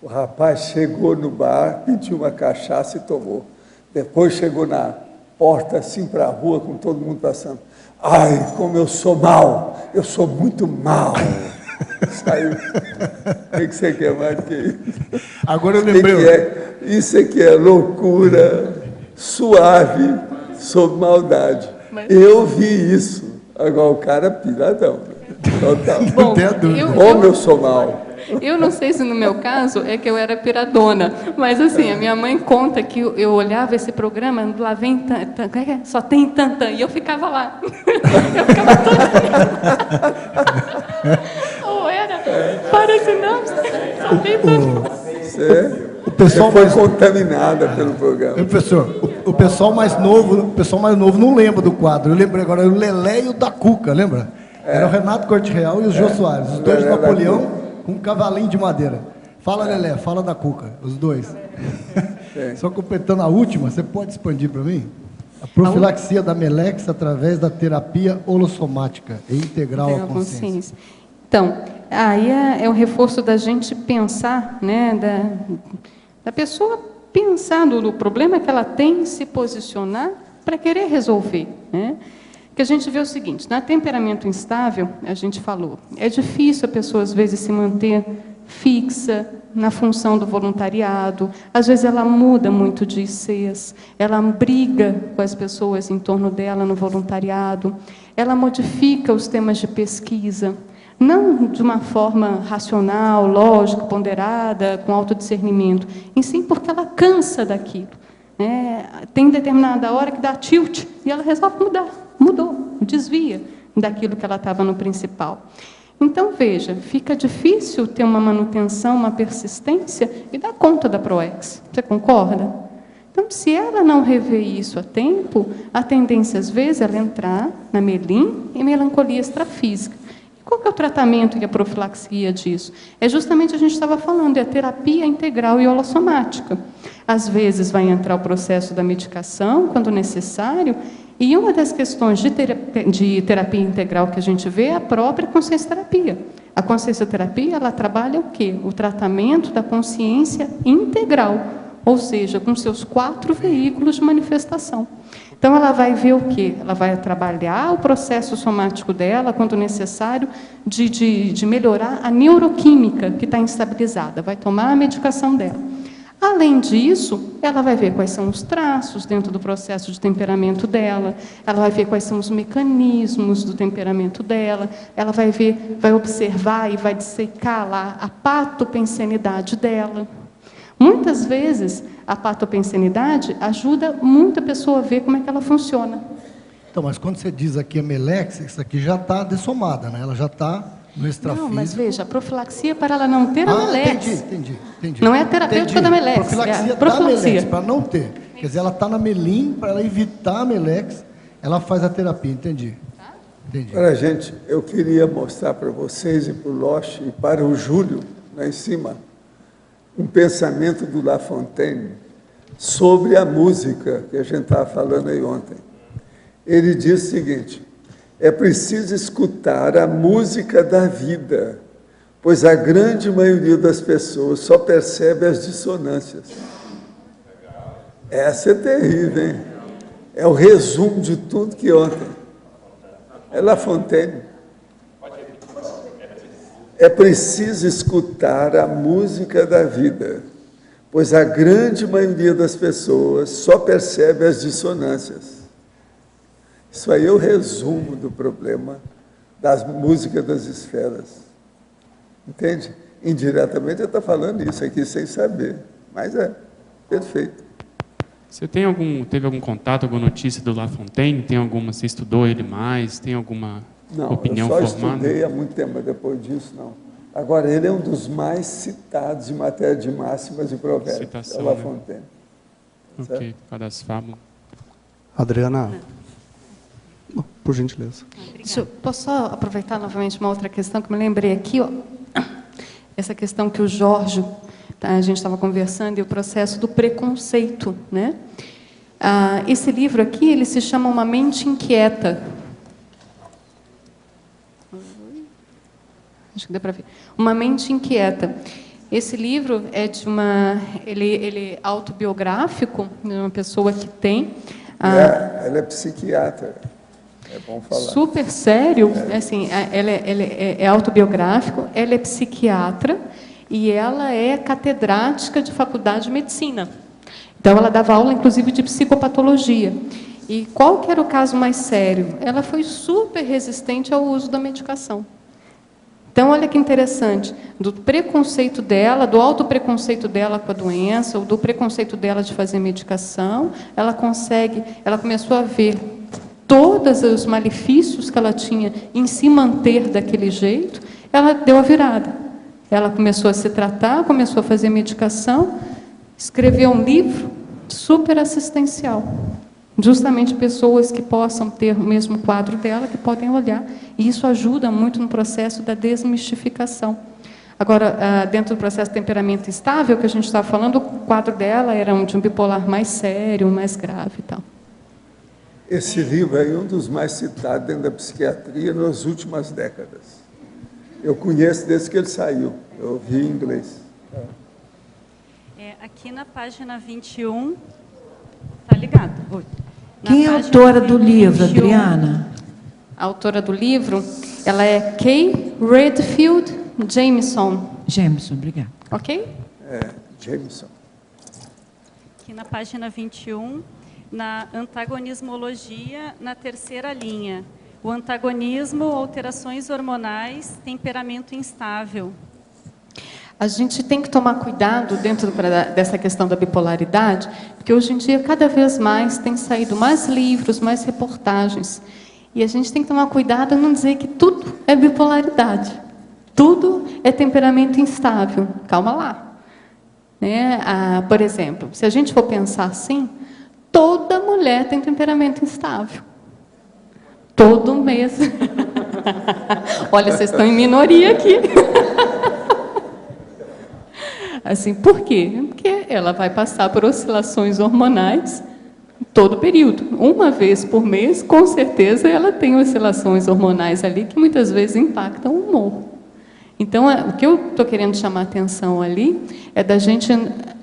O rapaz chegou no bar, pediu uma cachaça e tomou. Depois chegou na porta, assim, para a rua, com todo mundo passando. Ai, como eu sou mal, eu sou muito mal. Saiu. O que você quer mais do que isso? Agora eu lembrei. Isso aqui é loucura, suave, sob maldade. Eu vi isso. Agora o cara piradão. Total. Bom, Como eu sou mal. Eu não sei se no meu caso é que eu era piradona, mas assim, a minha mãe conta que eu olhava esse programa, lá vem, só tem tantã, e eu ficava lá. Eu ficava toda... Ou era, parece não, só tem tantã. O pessoal foi contaminada pelo programa. Professor, o pessoal mais novo não lembra do quadro. Eu lembrei agora, o Lelé e o da Cuca, lembra? Era o Renato Corte Real e o Jô Soares, os dois de Napoleão, com um cavalinho de madeira. Fala, Lelé, fala da Cuca, os dois. Só completando a última, você pode expandir para mim? A profilaxia da melex através da terapia holossomática e integral à consciência. Então, aí é o reforço da gente pensar, né, da pessoa pensar no problema que ela tem, se posicionar para querer resolver, né? Que a gente vê o seguinte, na temperamento instável, a gente falou, é difícil a pessoa, às vezes, se manter fixa na função do voluntariado, às vezes ela muda muito de ICs, ela briga com as pessoas em torno dela no voluntariado, ela modifica os temas de pesquisa, não de uma forma racional, lógica, ponderada, com autodiscernimento, em sim porque ela cansa daquilo. Tem determinada hora que dá tilt e ela resolve mudou, desvia daquilo que ela estava no principal. Então, veja, fica difícil ter uma manutenção, uma persistência e dar conta da PROEX. Você concorda? Então, se ela não rever isso a tempo, a tendência, às vezes, é ela entrar na melim e melancolia extrafísica. Qual que é o tratamento e a profilaxia disso? É justamente a gente estava falando, é a terapia integral e holossomática. Às vezes vai entrar o processo da medicação, quando necessário, E uma das questões de terapia integral que a gente vê é a própria consciência-terapia. A consciência-terapia, ela trabalha o quê? O tratamento da consciência integral, ou seja, com seus 4 veículos de manifestação. Então, ela vai ver o quê? Ela vai trabalhar o processo somático dela, quando necessário, de melhorar a neuroquímica que está instabilizada, vai tomar a medicação dela. Além disso, ela vai ver quais são os traços dentro do processo de temperamento dela, ela vai ver quais são os mecanismos do temperamento dela, ela vai ver, vai observar e vai dissecar lá a patopensenidade dela. Muitas vezes, a patopensenidade ajuda muito a pessoa a ver como é que ela funciona. Então, mas quando você diz aqui a melex, isso aqui já está dessomada, né? Ela já está no extrafísico. Não, mas veja, a profilaxia para ela não ter a melex. Entendi. Não é a terapêutica da melex. Profilaxia da melex, para não ter. Quer dizer, ela está na melim, para ela evitar a melex, ela faz a terapia, entendi. Olha, gente, eu queria mostrar para vocês e para o Loche e para o Júlio, lá em cima, um pensamento do La Fontaine sobre a música que a gente estava falando aí ontem. Ele diz o seguinte: é preciso escutar a música da vida, pois a grande maioria das pessoas só percebe as dissonâncias. Essa é terrível, hein? É o resumo de tudo que ontem. É La Fontaine. É preciso escutar a música da vida, pois a grande maioria das pessoas só percebe as dissonâncias. Isso aí é o resumo do problema das músicas das esferas. Entende? Indiretamente eu estou falando isso aqui sem saber, mas é perfeito. Você teve algum contato, alguma notícia do La Fontaine? Você estudou ele mais? Tem alguma opinião formada? Não, eu só estudei há muito tempo, mas depois disso não. Agora, ele é um dos mais citados em matéria de máximas e provérbios. Citação, é La Fontaine. Ok, por causa das fábulas. Adriana, por gentileza. Posso só aproveitar novamente uma outra questão que me lembrei aqui? Ó. Essa questão que o Jorge, a gente estava conversando, e o processo do preconceito, né? Esse livro aqui, ele se chama Uma Mente Inquieta. Acho que dá para ver. Uma Mente Inquieta. Esse livro é ele é autobiográfico, de uma pessoa que tem... ela é psiquiatra. É bom falar. Super sério, assim, ela é autobiográfico, ela é psiquiatra e ela é catedrática de faculdade de medicina. Então, ela dava aula, inclusive, de psicopatologia. E qual que era o caso mais sério? Ela foi super resistente ao uso da medicação. Então, olha que interessante, do preconceito dela, do autopreconceito dela com a doença, ou do preconceito dela de fazer medicação, ela começou a ver todos os malefícios que ela tinha em se manter daquele jeito, ela deu a virada. Ela começou a se tratar, começou a fazer medicação, escreveu um livro super assistencial. Justamente pessoas que possam ter o mesmo quadro dela, que podem olhar. E isso ajuda muito no processo da desmistificação. Agora, dentro do processo de temperamento instável, que a gente estava falando, o quadro dela era de um bipolar mais sério, mais grave e tal. Esse livro é um dos mais citados dentro da psiquiatria nas últimas décadas. Eu conheço desde que ele saiu, eu vi em inglês. Aqui na página 21, está ligado? Oi. Quem é a autora do livro, Adriana? A autora do livro, ela é Kay Redfield Jamieson. Jamieson, obrigada. Ok? Jamieson. Aqui na página 21, na antagonismologia, na terceira linha. O antagonismo, alterações hormonais, temperamento instável. A gente tem que tomar cuidado dentro dessa questão da bipolaridade, porque hoje em dia, cada vez mais, tem saído mais livros, mais reportagens. E a gente tem que tomar cuidado a não dizer que tudo é bipolaridade. Tudo é temperamento instável. Calma lá. Né? Por exemplo, se a gente for pensar assim, toda mulher tem temperamento instável. Todo mês. Olha, vocês estão em minoria aqui. Assim, por quê? Porque ela vai passar por oscilações hormonais todo período. Uma vez por mês, com certeza, ela tem oscilações hormonais ali que muitas vezes impactam o humor. Então, o que eu estou querendo chamar a atenção ali é da gente,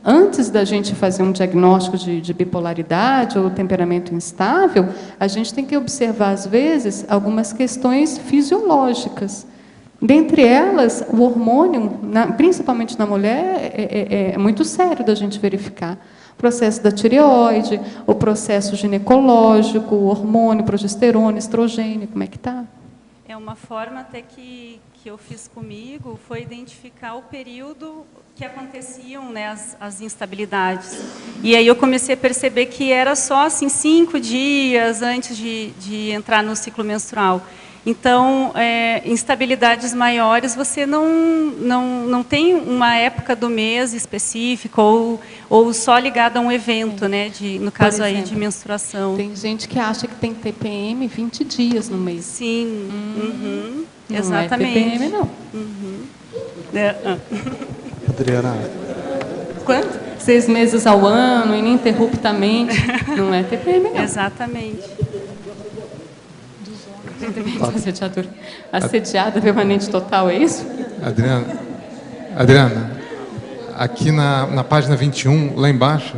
antes da gente fazer um diagnóstico de bipolaridade ou temperamento instável, a gente tem que observar, às vezes, algumas questões fisiológicas. Dentre elas, o hormônio, principalmente na mulher, é muito sério da gente verificar. O processo da tireoide, o processo ginecológico, o hormônio, progesterona, estrogênio, como é que está? É uma forma até que eu fiz comigo, foi identificar o período que aconteciam, né, as instabilidades. E aí eu comecei a perceber que era só assim 5 dias antes de entrar no ciclo menstrual. Então, instabilidades maiores, você não tem uma época do mês específica ou só ligada a um evento, né? No caso aí de menstruação. Tem gente que acha que tem TPM 20 dias no mês. Sim, não exatamente. Não é TPM, não. Adriana. Quanto? 6 meses ao ano, ininterruptamente. Não é TPM, não. Exatamente. Assediada permanente total, é isso? Adriana, aqui na página 21, lá embaixo,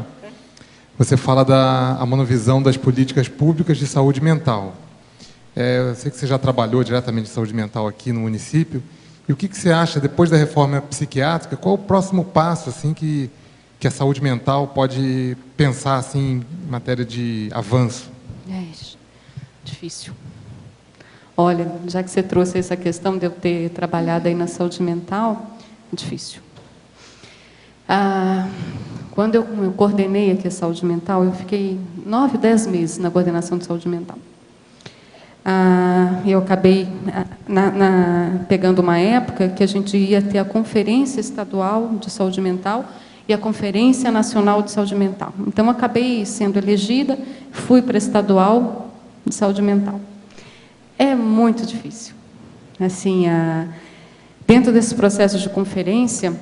você fala da monovisão das políticas públicas de saúde mental. Eu sei que você já trabalhou diretamente de saúde mental aqui no município. E o que você acha, depois da reforma psiquiátrica, qual o próximo passo assim, que a saúde mental pode pensar assim, em matéria de avanço? Difícil. Olha, já que você trouxe essa questão de eu ter trabalhado aí na saúde mental, é difícil. Quando eu coordenei aqui a saúde mental, eu fiquei 9, 10 meses na coordenação de saúde mental. Eu acabei pegando uma época que a gente ia ter a Conferência Estadual de Saúde Mental e a Conferência Nacional de Saúde Mental. Então, acabei sendo elegida, fui para a Estadual de Saúde Mental. É muito difícil. Assim, dentro desse processo de conferência,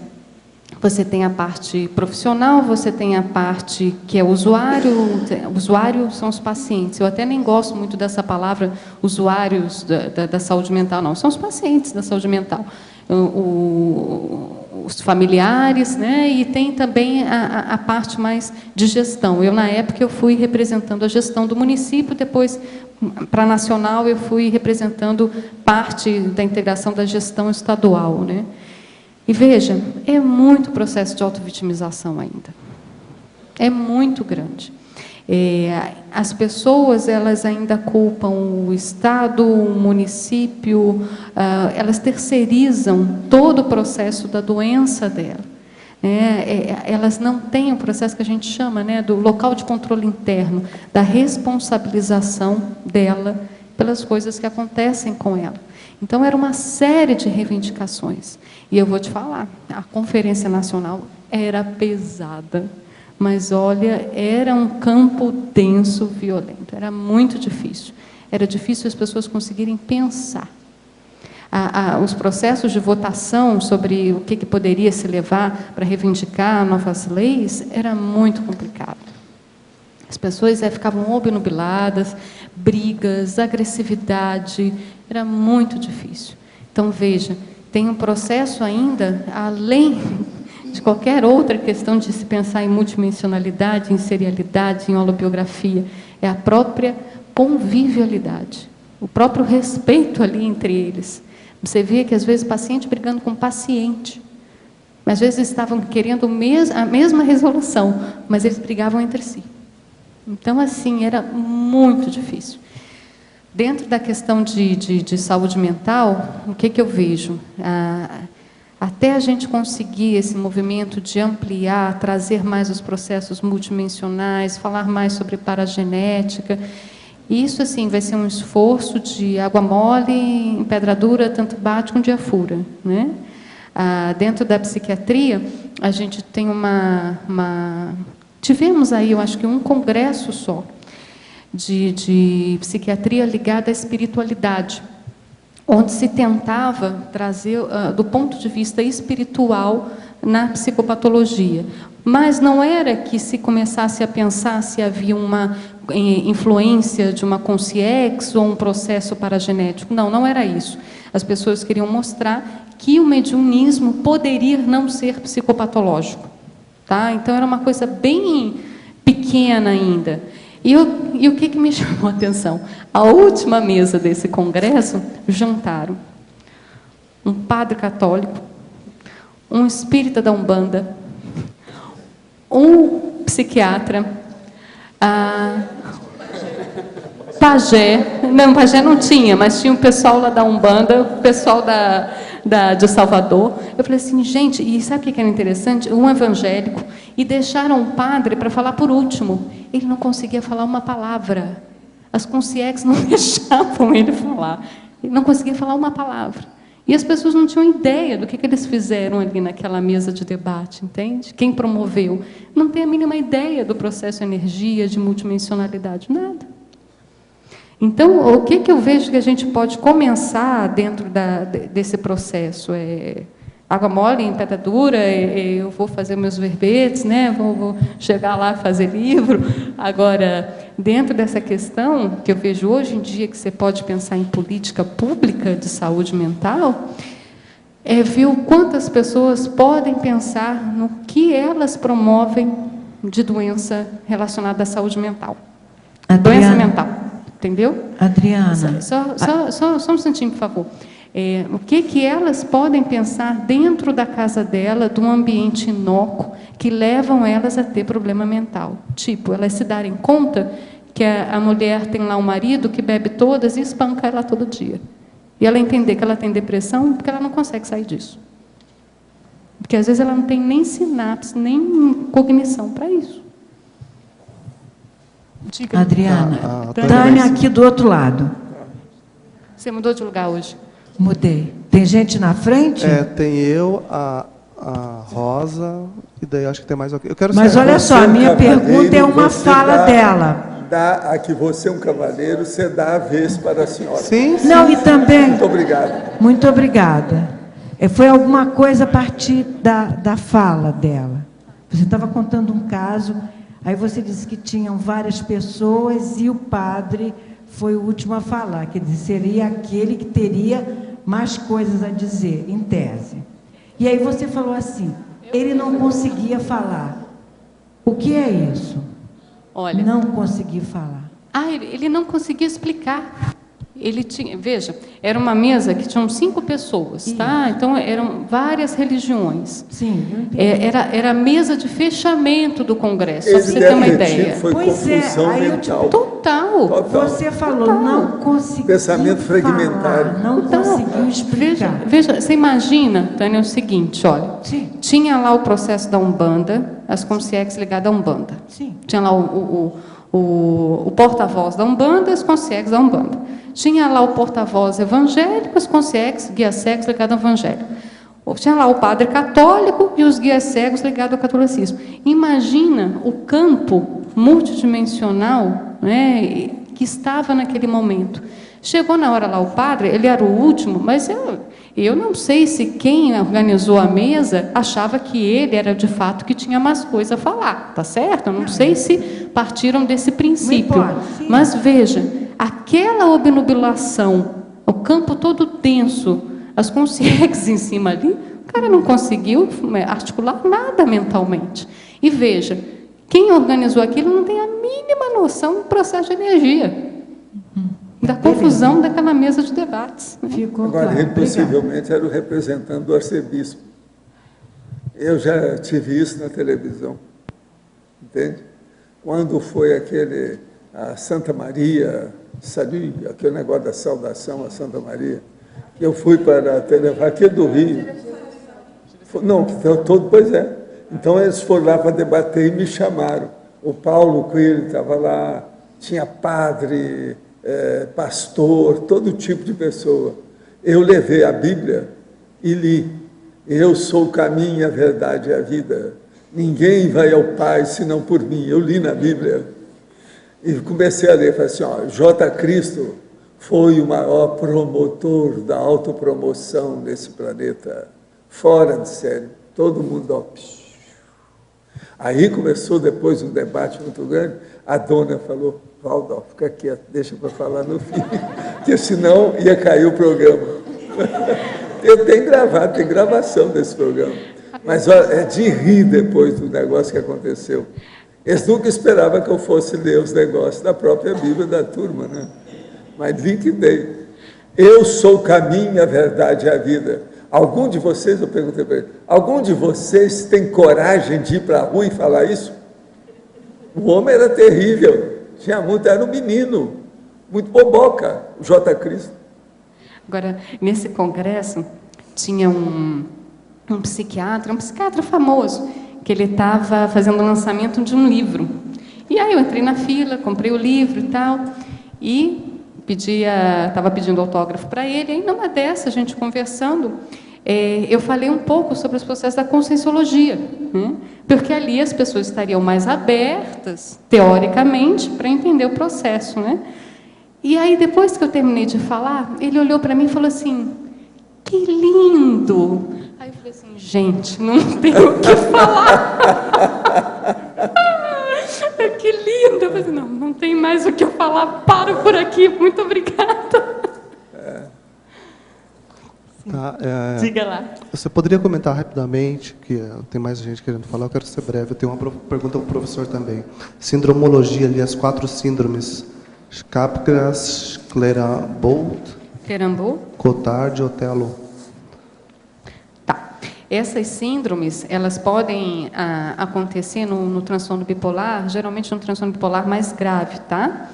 você tem a parte profissional, você tem a parte que é usuário. Usuário são os pacientes. Eu até nem gosto muito dessa palavra usuários da saúde mental, não. São os pacientes da saúde mental. Os familiares, né? E tem também a parte mais de gestão. Eu, na época, eu fui representando a gestão do município, depois, para a nacional, eu fui representando parte da integração da gestão estadual, né? E veja, é muito processo de autovitimização ainda. É muito grande. As pessoas, elas ainda culpam o Estado, o município, elas terceirizam todo o processo da doença dela. Elas não têm o processo que a gente chama, né, do local de controle interno, da responsabilização dela pelas coisas que acontecem com ela. Então, era uma série de reivindicações. E eu vou te falar, a Conferência Nacional era pesada, mas, olha, era um campo denso, violento. Era muito difícil. Era difícil as pessoas conseguirem pensar. Os processos de votação sobre o que poderia se levar para reivindicar novas leis era muito complicado. As pessoas ficavam obnubiladas, brigas, agressividade, era muito difícil. Então, veja, tem um processo ainda, além de qualquer outra questão de se pensar em multidimensionalidade, em serialidade, em holobiografia, é a própria convivialidade, o próprio respeito ali entre eles. Você vê que, às vezes, paciente brigando com paciente, às vezes estavam querendo a mesma resolução, mas eles brigavam entre si. Então, assim, era muito difícil. Dentro da questão de saúde mental, o que eu vejo? Até a gente conseguir esse movimento de ampliar, trazer mais os processos multidimensionais, falar mais sobre paragenética, isso, assim, vai ser um esforço de água mole em pedra dura, tanto bate com dia fura, né? Dentro da psiquiatria, a gente tem tivemos aí, eu acho que um congresso só, de psiquiatria ligada à espiritualidade, onde se tentava trazer, do ponto de vista espiritual, na psicopatologia. Mas não era que se começasse a pensar se havia uma influência de uma consciência ou um processo paragenético. Não, não era isso. As pessoas queriam mostrar que o mediunismo poderia não ser psicopatológico. Tá? Então, era uma coisa bem pequena ainda. E o que me chamou a atenção? A última mesa desse congresso, jantaram um padre católico, um espírita da Umbanda, um psiquiatra, pajé. Não, pajé não tinha, mas tinha o pessoal lá da Umbanda, o pessoal de Salvador. Eu falei assim, gente, e sabe o que era interessante? Um evangélico, e deixaram o padre para falar por último. Ele não conseguia falar uma palavra. As consciências não deixavam ele falar. Ele não conseguia falar uma palavra. E as pessoas não tinham ideia do que eles fizeram ali naquela mesa de debate, entende? Quem promoveu? Não tem a mínima ideia do processo de energia, de multidimensionalidade, nada. Então, o que eu vejo que a gente pode começar dentro desse processo? Água mole em pedra dura, eu vou fazer meus verbetes, né? Vou chegar lá e fazer livro. Agora, dentro dessa questão, que eu vejo hoje em dia, que você pode pensar em política pública de saúde mental, ver o quantas pessoas podem pensar no que elas promovem de doença relacionada à saúde mental. Doença mental, entendeu? Adriana. Só um instantinho, por favor. O que elas podem pensar dentro da casa dela, de um ambiente inócuo, que levam elas a ter problema mental. Tipo, elas se darem conta que a mulher tem lá um marido que bebe todas e espanca ela todo dia. E ela entender que ela tem depressão porque ela não consegue sair disso. Porque às vezes ela não tem nem sinapse, nem cognição para isso. Diga. Adriana, Tânia aqui do outro lado. Você mudou de lugar hoje? Mudei. Tem gente na frente? Tem eu, a Rosa, e daí acho que tem mais alguém. Mas olha só, a minha pergunta é uma fala dela. Aqui você é um cavaleiro, você dá a vez para a senhora. Sim. Não, e também... Muito obrigado. Muito obrigada. Foi alguma coisa a partir da fala dela. Você estava contando um caso, aí você disse que tinham várias pessoas e o padre foi o último a falar, quer dizer, seria aquele que teria mais coisas a dizer, em tese. E aí você falou assim, ele não conseguia falar. O que é isso? Olha, não conseguir falar. Ele não conseguia explicar. Ele tinha, veja, era uma mesa que tinham 5 pessoas, tá? Então eram várias religiões. Sim, eu entendi. Era a mesa de fechamento do congresso, só para você ter uma ideia. Foi confusão mental. Total. Você falou, não conseguiu pensamento fragmentário. Não conseguiu explicar. Veja, você imagina, Tânia, o seguinte, olha. Sim. Tinha lá o processo da Umbanda, as consciências ligadas à Umbanda. Sim. Tinha lá o porta-voz da Umbanda e as consciências da Umbanda. Tinha lá o porta-voz evangélico, as consciências, guias cegos ligados ao evangelho. Tinha lá o padre católico e os guias cegos ligados ao catolicismo. Imagina o campo multidimensional, né, que estava naquele momento. Chegou na hora lá o padre, ele era o último, mas eu não sei se quem organizou a mesa achava que ele era de fato que tinha mais coisa a falar, tá certo? Eu não sei se partiram desse princípio. Mas veja, aquela obnubilação, o campo todo tenso, as consciências em cima ali, o cara não conseguiu articular nada mentalmente. E veja, quem organizou aquilo não tem a mínima noção do processo de energia, da confusão daquela mesa de debates. Ficou agora, claro. ele possivelmente era o representante do arcebispo. Eu já tive isso na televisão, entende? Quando foi a Santa Maria, sabe, aquele negócio da saudação a Santa Maria, eu fui para a televisão, aqui do Rio. Não, pois é. Então eles foram lá para debater e me chamaram. O Paulo Coelho estava lá, tinha padre, pastor, todo tipo de pessoa. Eu levei a Bíblia e li. Eu sou o caminho, a verdade e a vida. Ninguém vai ao Pai senão por mim. Eu li na Bíblia. E comecei a ler, falei assim, J. Cristo foi o maior promotor da autopromoção nesse planeta, fora de série. Todo mundo, ó, psh. Aí começou depois um debate muito grande, a dona falou, Valdo, fica quieto, deixa para falar no fim, porque senão ia cair o programa. Eu tenho gravado, tem gravação desse programa. Mas olha, é de rir depois do negócio que aconteceu. Eles nunca esperavam que eu fosse ler os negócios da própria Bíblia da turma, né? Mas liquidei. Eu sou o caminho, a verdade e a vida. Algum de vocês, eu perguntei para ele, algum de vocês tem coragem de ir para a rua e falar isso? O homem era terrível, tinha muito, era um menino, muito boboca, o J. Cristo. Agora, nesse congresso, tinha um psiquiatra famoso, que ele estava fazendo o lançamento de um livro. E aí eu entrei na fila, comprei o livro e tal, e estava pedindo autógrafo para ele, e aí numa dessa, a gente conversando, eu falei um pouco sobre os processos da conscienciologia, né? Porque ali as pessoas estariam mais abertas, teoricamente, para entender o processo, né? E aí, depois que eu terminei de falar, ele olhou para mim e falou assim, que lindo! Aí eu falei assim, gente, não tenho o que falar. Que lindo! Eu falei assim, não tem mais o que eu falar, paro por aqui, muito obrigada. Tá, Diga lá. Você poderia comentar rapidamente, que tem mais gente querendo falar, eu quero ser breve, eu tenho uma pergunta para o professor também. Sindromologia, ali, as 4 síndromes, Capgras, Clerambault, Cotard, Otelo. Tá. Essas síndromes, elas podem acontecer no transtorno bipolar, geralmente no transtorno bipolar mais grave, tá?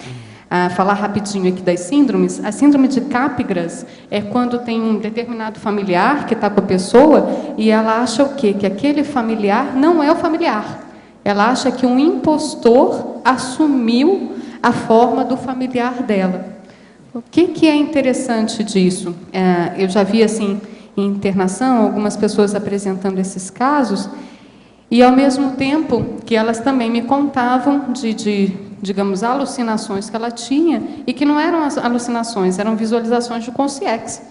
Falar rapidinho aqui das síndromes. A síndrome de Capgras é quando tem um determinado familiar que está com a pessoa e ela acha o quê? Que aquele familiar não é o familiar. Ela acha que um impostor assumiu a forma do familiar dela. O que é interessante disso? Eu já vi, assim, em internação, algumas pessoas apresentando esses casos, e, ao mesmo tempo, que elas também me contavam digamos, alucinações que ela tinha, e que não eram alucinações, eram visualizações de consciência.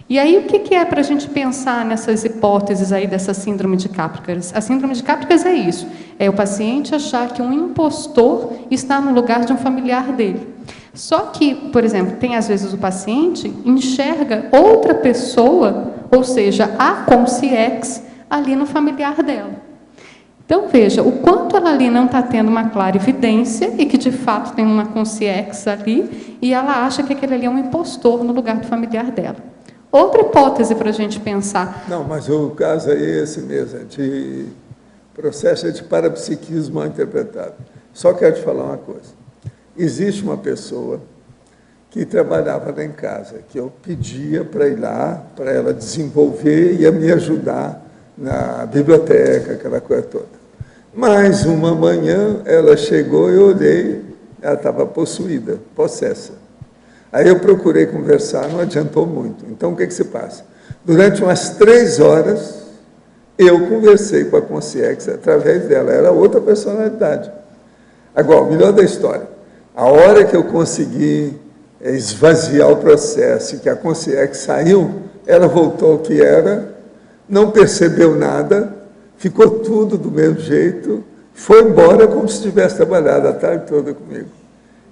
E aí, o que é para a gente pensar nessas hipóteses aí dessa síndrome de Capgras? A síndrome de Capgras é isso, é o paciente achar que um impostor está no lugar de um familiar dele. Só que, por exemplo, tem às vezes o paciente enxerga outra pessoa, ou seja, a consciência ali no familiar dela. Então, veja, o quanto ela ali não está tendo uma clara evidência e que, de fato, tem uma consciência ali, e ela acha que aquele ali é um impostor no lugar do familiar dela. Outra hipótese para a gente pensar. Não, mas o caso aí é esse mesmo, é de processo de parapsiquismo mal interpretado. Só quero te falar uma coisa. Existe uma pessoa que trabalhava lá em casa, que eu pedia para ir lá, para ela desenvolver e me ajudar na biblioteca, aquela coisa toda. Mas uma manhã ela chegou e eu olhei, ela estava possuída, possessa. Aí eu procurei conversar, não adiantou muito. Então o que se passa? Durante umas 3 horas, eu conversei com a consciência através dela, era outra personalidade. Agora, o melhor da história, a hora que eu consegui esvaziar o processo e que a consciência saiu, ela voltou ao que era, não percebeu nada, ficou tudo do mesmo jeito, foi embora como se tivesse trabalhado a tarde toda comigo.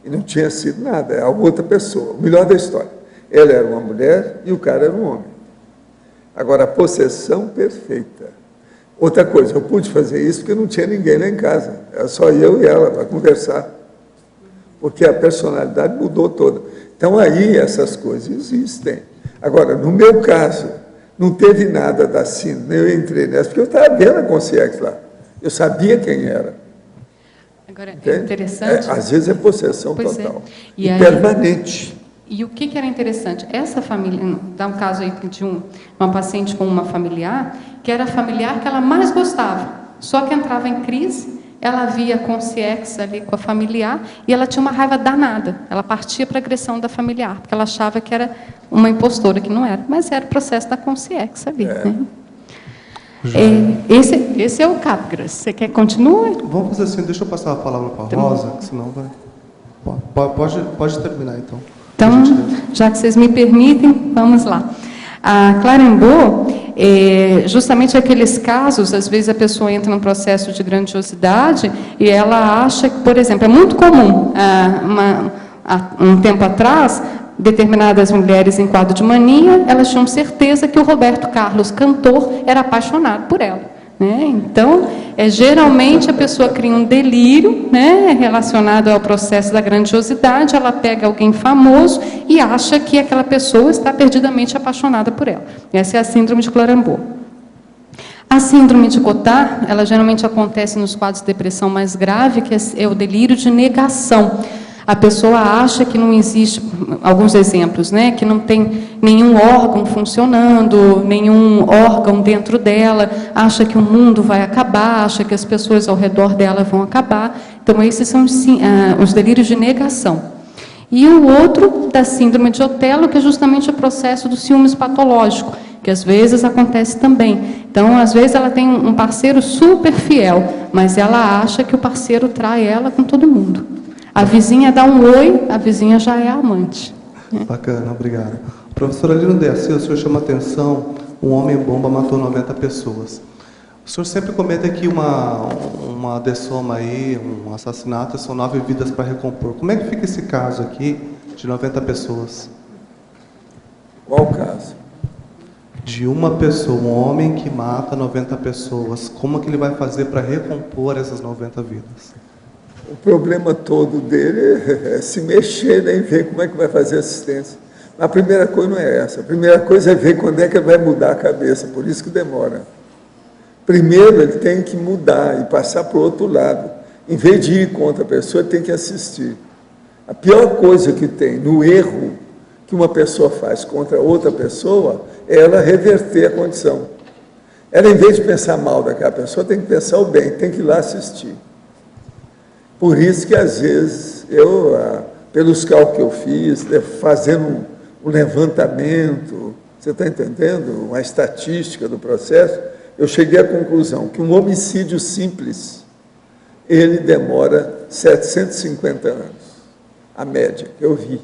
E não tinha sido nada, é a outra pessoa. O melhor da história, ela era uma mulher e o cara era um homem. Agora, a possessão perfeita. Outra coisa, eu pude fazer isso porque não tinha ninguém lá em casa, era só eu e ela para conversar. Porque a personalidade mudou toda. Então, aí, essas coisas existem. Agora, no meu caso, não teve nada da síndrome, eu entrei nessa, porque eu estava vendo a consciência lá. Eu sabia quem era. Agora, é interessante. Às vezes é possessão total. E aí, permanente. E o que era interessante? Essa família, dá um caso aí de uma paciente com uma familiar, que era a familiar que ela mais gostava. Só que entrava em crise, ela via a consciência ali com a familiar e ela tinha uma raiva danada. Ela partia para a agressão da familiar, porque ela achava que era uma impostora, que não era, mas era o processo da consciência ali. Né? Esse é o Capgras. Você quer continuar? Vamos fazer assim, deixa eu passar a palavra para a Rosa, que senão vai... Pode terminar, então. Então, já que vocês me permitem, vamos lá. A Clerambault, justamente aqueles casos, às vezes a pessoa entra num processo de grandiosidade e ela acha que, por exemplo, é muito comum, um tempo atrás, determinadas mulheres em quadro de mania, elas tinham certeza que o Roberto Carlos, cantor, era apaixonado por ela. Né? Então, geralmente a pessoa cria um delírio, né, relacionado ao processo da grandiosidade, ela pega alguém famoso e acha que aquela pessoa está perdidamente apaixonada por ela. Essa é a síndrome de Clorambeau. A síndrome de Cotard, ela geralmente acontece nos quadros de depressão mais grave, que é o delírio de negação. A pessoa acha que não existe, alguns exemplos, né, que não tem nenhum órgão funcionando, nenhum órgão dentro dela, acha que o mundo vai acabar, acha que as pessoas ao redor dela vão acabar. Então, esses são os delírios de negação. E o outro, da síndrome de Otelo, que é justamente o processo do ciúmes patológico, que às vezes acontece também. Então, às vezes ela tem um parceiro super fiel, mas ela acha que o parceiro trai ela com todo mundo. A vizinha dá um oi, a vizinha já é a amante. Bacana, obrigado. Professora Lino Dercy, o senhor chama a atenção, um homem-bomba matou 90 pessoas. O senhor sempre comenta que uma dessoma aí, um assassinato, são 9 vidas para recompor. Como é que fica esse caso aqui, de 90 pessoas? Qual o caso? De uma pessoa, um homem que mata 90 pessoas. Como que ele vai fazer para recompor essas 90 vidas? O problema todo dele é se mexer, né, e ver como é que vai fazer assistência. A primeira coisa não é essa. A primeira coisa é ver quando é que ele vai mudar a cabeça, por isso que demora. Primeiro, ele tem que mudar e passar para o outro lado. Em vez de ir contra a pessoa, ele tem que assistir. A pior coisa que tem no erro que uma pessoa faz contra outra pessoa é ela reverter a condição. Ela, em vez de pensar mal daquela pessoa, tem que pensar o bem, tem que ir lá assistir. Por isso que, às vezes, pelos cálculos que eu fiz, fazendo um levantamento, você está entendendo? Uma estatística do processo, eu cheguei à conclusão que um homicídio simples, ele demora 750 anos, a média que eu vi,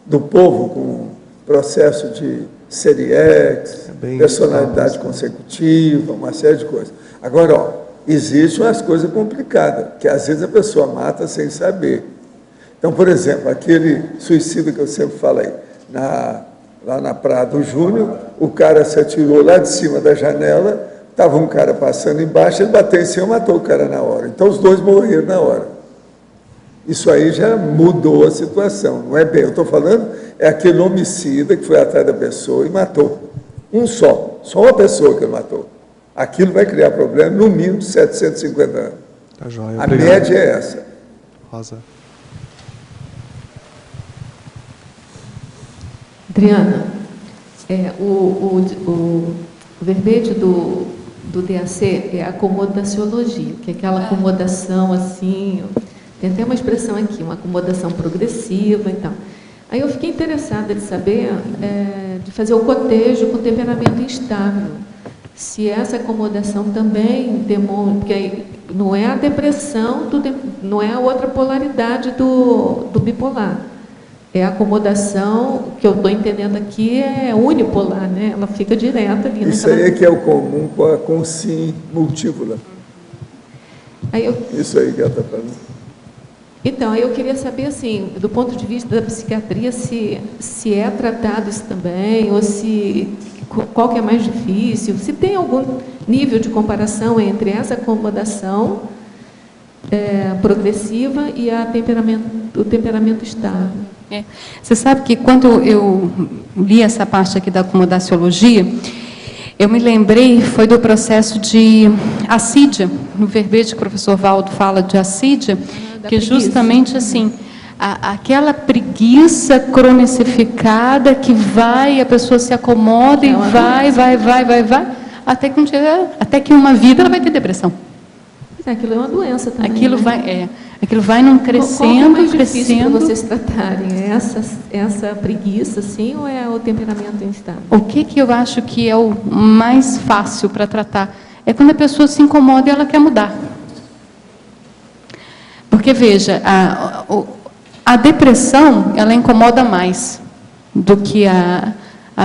do povo com processo de série X, personalidade consecutiva, uma série de coisas. Agora, existem umas coisas complicadas, que às vezes a pessoa mata sem saber. Então, por exemplo, aquele suicídio que eu sempre falei, lá na Praia do Júnior, o cara se atirou lá de cima da janela, estava um cara passando embaixo, ele bateu em cima e matou o cara na hora. Então, os dois morreram na hora. Isso aí já mudou a situação, não é bem. Eu estou falando, é aquele homicida que foi atrás da pessoa e matou. Só uma pessoa que ele matou. Aquilo vai criar problema, no mínimo, 750 anos. Tá joia, a média é essa. Rosa. Adriana, o verbete do DAC é acomodaciologia, que é aquela acomodação assim, tem até uma expressão aqui, uma acomodação progressiva e tal. Aí eu fiquei interessada de saber, de fazer o cotejo com temperamento instável. Se essa acomodação também demonstra, porque não é a depressão, não é a outra polaridade do bipolar. É a acomodação, que eu estou entendendo aqui, é unipolar, né? Ela fica direta ali. Isso aí é que é o comum com sim múltipla. Isso aí que ela está falando. Então, eu queria saber, assim, do ponto de vista da psiquiatria, se é tratado isso também, ou qual que é mais difícil, se tem algum nível de comparação entre essa acomodação progressiva e o temperamento estável. Você sabe que quando eu li essa parte aqui da acomodaciologia, eu me lembrei, foi do processo de assídia, no verbete que o professor Valdo fala de assídia, que justamente assim, aquela preguiça cronicificada que a pessoa se acomoda e vai, até que uma vida ela vai ter depressão. Aquilo é uma doença também. Aquilo vai num crescendo, Qual é mais difícil para vocês tratarem? É essa preguiça, assim, ou é o temperamento instável? O que eu acho que é o mais fácil para tratar? É quando a pessoa se incomoda e ela quer mudar. Porque, veja, a depressão, ela incomoda mais do que a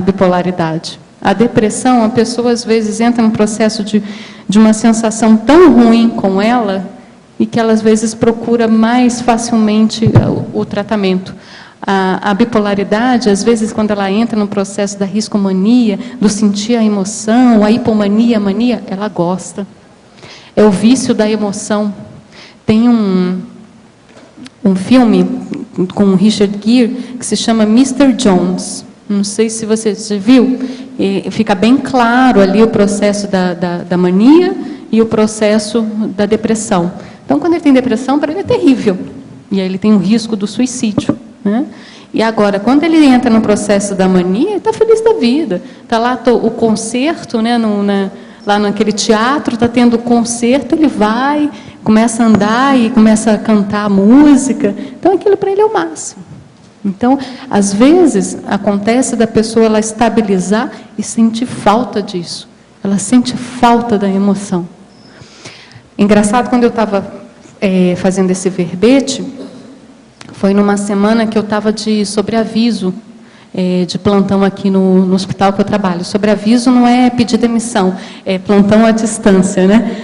bipolaridade. A depressão, a pessoa às vezes entra num processo de uma sensação tão ruim com ela e que ela às vezes procura mais facilmente o tratamento. A bipolaridade, às vezes, quando ela entra no processo da riscomania, do sentir a emoção, a hipomania, a mania, ela gosta. É o vício da emoção. Tem um filme com o Richard Gere que se chama Mr. Jones. Não sei se você já viu. Fica bem claro ali o processo da mania e o processo da depressão. Então, quando ele tem depressão, para ele é terrível. E aí ele tem o risco do suicídio. Né? E agora, quando ele entra no processo da mania, ele está feliz da vida. Está lá o concerto, né, lá naquele teatro, está tendo o concerto, ele vai, começa a andar e começa a cantar a música. Então, aquilo para ele é o máximo. Então, às vezes, acontece da pessoa ela estabilizar e sentir falta disso. Ela sente falta da emoção. Engraçado, quando eu estava fazendo esse verbete, foi numa semana que eu estava de sobreaviso, de plantão aqui no hospital que eu trabalho. Sobreaviso não é pedir demissão, é plantão à distância, né?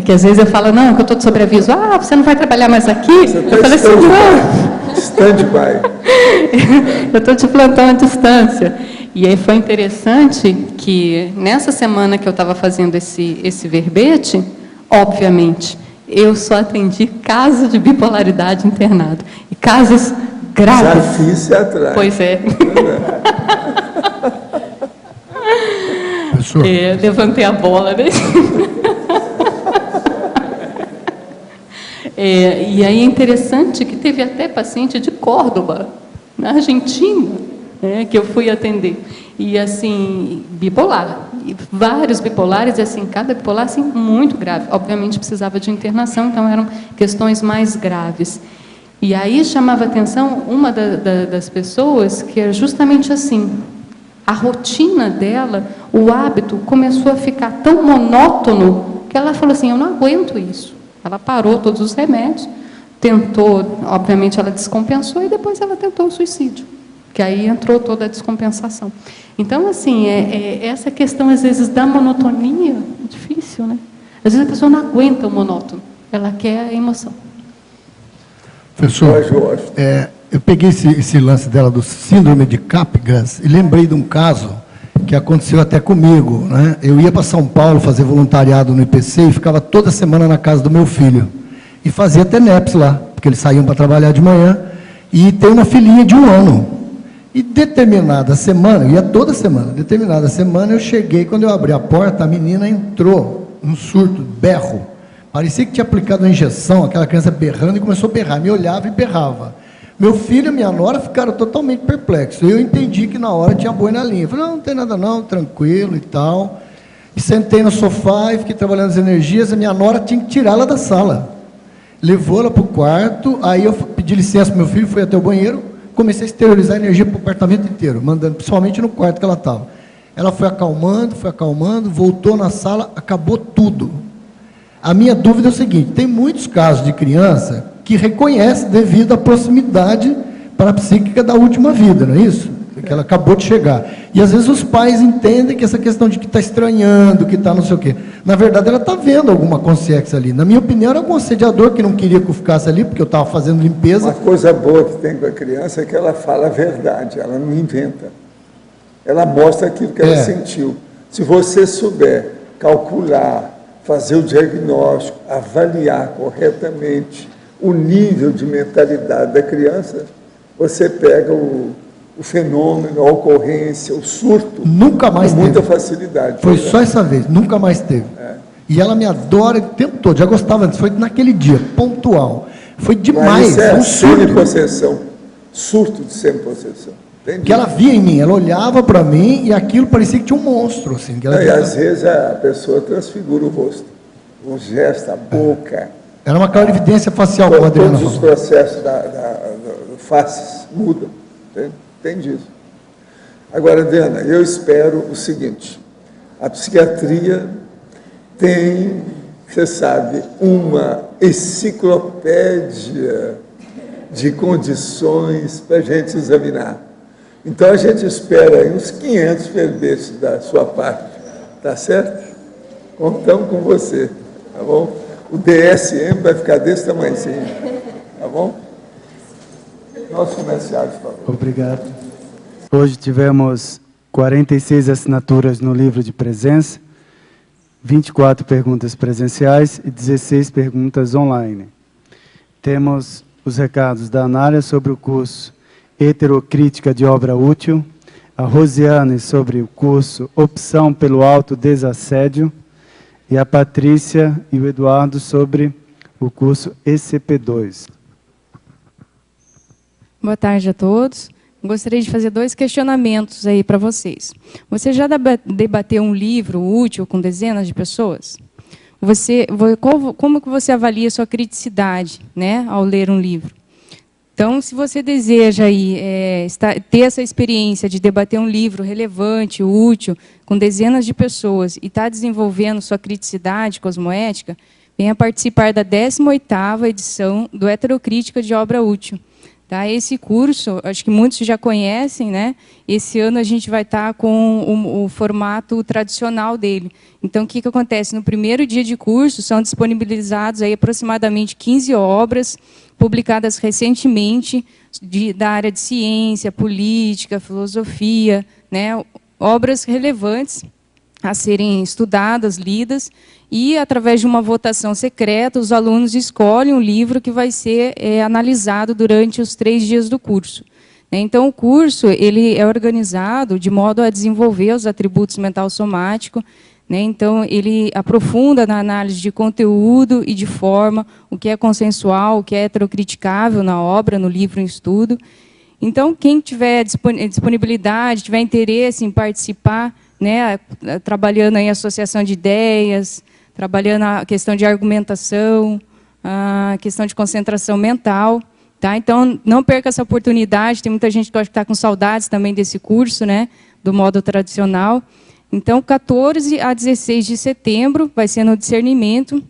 Que às vezes eu falo, não, que eu estou de sobreaviso. Ah, você não vai trabalhar mais aqui? Eu falei assim, não. Stand-by. Eu estou de plantão à distância. E aí foi interessante que, nessa semana que eu estava fazendo esse verbete, obviamente, eu só atendi casos de bipolaridade internado. E casos graves. Já fiz atrás. Pois é. Levantei a bola, né? E aí é interessante que teve até paciente de Córdoba, na Argentina, que eu fui atender. E assim, bipolar. E vários bipolares, e assim, cada bipolar assim, muito grave. Obviamente precisava de internação, então eram questões mais graves. E aí chamava atenção uma das pessoas que era justamente assim. A rotina dela, o hábito, começou a ficar tão monótono que ela falou assim, eu não aguento isso. Ela parou todos os remédios, tentou, obviamente ela descompensou e depois ela tentou o suicídio, que aí entrou toda a descompensação. Então, assim, essa questão, às vezes, da monotonia, é difícil, né? Às vezes a pessoa não aguenta o monótono, ela quer a emoção. Professor, eu peguei esse lance dela do síndrome de Capgras e lembrei de um caso que aconteceu até comigo, né? Eu ia para São Paulo fazer voluntariado no IPC e ficava toda semana na casa do meu filho. E fazia até NEPS lá, porque eles saíam para trabalhar de manhã. E tem uma filhinha de 1 ano. E determinada semana, eu ia toda semana, determinada semana eu cheguei, quando eu abri a porta, a menina entrou num surto, berro. Parecia que tinha aplicado uma injeção, aquela criança berrando e começou a berrar. Me olhava e berrava. Meu filho e minha nora ficaram totalmente perplexos. Eu entendi que na hora tinha boi na linha. Eu falei, não tem nada não, tranquilo e tal. E sentei no sofá e fiquei trabalhando as energias. A minha nora tinha que tirá-la da sala. Levou ela para o quarto, aí eu pedi licença para meu filho, fui até o banheiro, comecei a exteriorizar a energia para o apartamento inteiro, mandando, principalmente no quarto que ela estava. Ela foi acalmando, voltou na sala, acabou tudo. A minha dúvida é o seguinte, tem muitos casos de criança que reconhece devido à proximidade parapsíquica da última vida, não é isso? Que ela acabou de chegar. E às vezes os pais entendem que essa questão de que está estranhando, que está não sei o quê. Na verdade, ela está vendo alguma consciência ali. Na minha opinião, era algum assediador que não queria que eu ficasse ali, porque eu estava fazendo limpeza. Uma coisa boa que tem com a criança é que ela fala a verdade, ela não inventa. Ela mostra aquilo que ela sentiu. Se você souber calcular, fazer o diagnóstico, avaliar corretamente o nível de mentalidade da criança, você pega o fenômeno, a ocorrência, o surto, nunca mais com muita facilidade. Foi só essa vez, nunca mais teve. E ela me adora o tempo todo, já gostava antes, foi naquele dia, pontual. Foi demais. Mas isso é semipossessão, surto de semipossessão. Que ela via em mim, ela olhava para mim e aquilo parecia que tinha um monstro. Assim, que ela e às vezes a pessoa transfigura o rosto, o gesto, a boca. Era uma clarividência facial, como a Adriana falou. Todos os processos da faces mudam. Entende isso? Agora, Adriana, eu espero o seguinte, a psiquiatria tem, você sabe, uma enciclopédia de condições para a gente examinar. Então, a gente espera aí uns 500 verbetes da sua parte, tá certo? Contamos com você, tá bom? O DSM vai ficar desse tamanhozinho, tá bom? Nosso comerciário, por favor. Obrigado. Hoje tivemos 46 assinaturas no livro de presença, 24 perguntas presenciais e 16 perguntas online. Temos os recados da Anália sobre o curso Heterocrítica de Obra Útil, a Rosiane sobre o curso Opção pelo Autodesassédio e a Patrícia e o Eduardo sobre o curso ECP2. Boa tarde a todos. Gostaria de fazer 2 questionamentos aí para vocês. Você já debateu um livro útil com dezenas de pessoas? Como que você avalia a sua criticidade, né, ao ler um livro? Então, se você deseja aí, ter essa experiência de debater um livro relevante, útil, com dezenas de pessoas e está desenvolvendo sua criticidade cosmoética, venha participar da 18ª edição do Heterocrítica de Obra Útil. Tá? Esse curso, acho que muitos já conhecem, né? Esse ano a gente vai estar com o formato tradicional dele. Então, o que acontece? No primeiro dia de curso, são disponibilizados aí aproximadamente 15 obras, publicadas recentemente, da área de ciência, política, filosofia, né? Obras relevantes a serem estudadas, lidas, e, através de uma votação secreta, os alunos escolhem um livro que vai ser analisado durante os 3 dias do curso. Então, o curso ele é organizado de modo a desenvolver os atributos mental-somático. Então, ele aprofunda na análise de conteúdo e de forma, o que é consensual, o que é heterocriticável na obra, no livro em estudo. Então, quem tiver disponibilidade, tiver interesse em participar, né, trabalhando em associação de ideias, trabalhando a questão de argumentação, a questão de concentração mental. Tá? Então, não perca essa oportunidade, tem muita gente que está com saudades também desse curso, né, do modo tradicional. Então, 14 a 16 de setembro vai ser no discernimento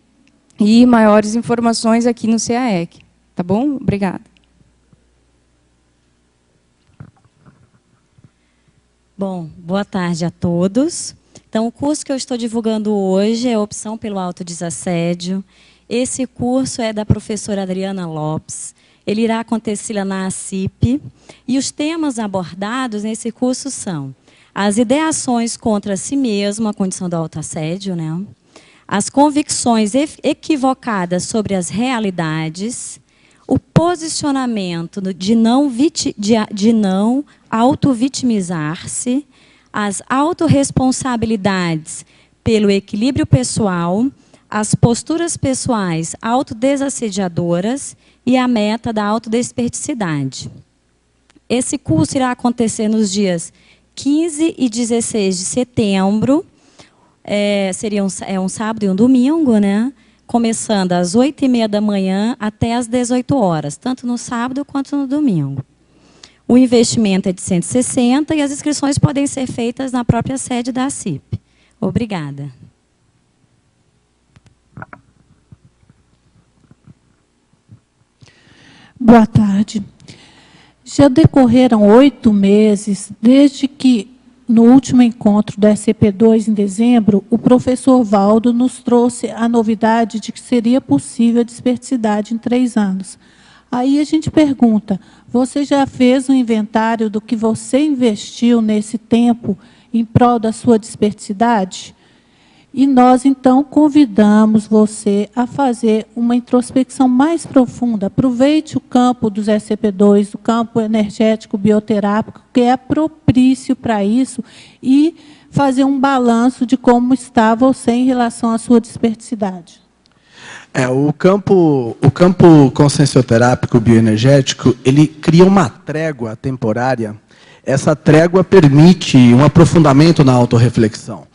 e maiores informações aqui no CAEC. Tá bom? Obrigada. Bom, boa tarde a todos. Então, o curso que eu estou divulgando hoje é Opção pelo Autodesassédio. Esse curso é da professora Adriana Lopes. Ele irá acontecer na ACIP. E os temas abordados nesse curso são as ideações contra si mesmo, a condição do autoassédio, né? As convicções equivocadas sobre as realidades, o posicionamento de não auto-vitimizar-se, as autorresponsabilidades pelo equilíbrio pessoal, as posturas pessoais autodesassediadoras e a meta da autodesperticidade. Esse curso irá acontecer nos dias 15 e 16 de setembro, seria um sábado e um domingo, né? Começando às 8h30 da manhã até às 18 horas, tanto no sábado quanto no domingo. O investimento é de 160 e as inscrições podem ser feitas na própria sede da ACIP. Obrigada. Boa tarde. Já decorreram 8 meses desde que, no último encontro do SCP-2, em dezembro, o professor Valdo nos trouxe a novidade de que seria possível a desperticidade em 3 anos. Aí a gente pergunta, você já fez um inventário do que você investiu nesse tempo em prol da sua desperticidade? E nós, então, convidamos você a fazer uma introspecção mais profunda. Aproveite o campo dos SCP-2, o campo energético bioterápico, que é propício para isso, e fazer um balanço de como está você em relação à sua desperticidade. O campo consciencioterápico bioenergético, ele cria uma trégua temporária. Essa trégua permite um aprofundamento na autorreflexão.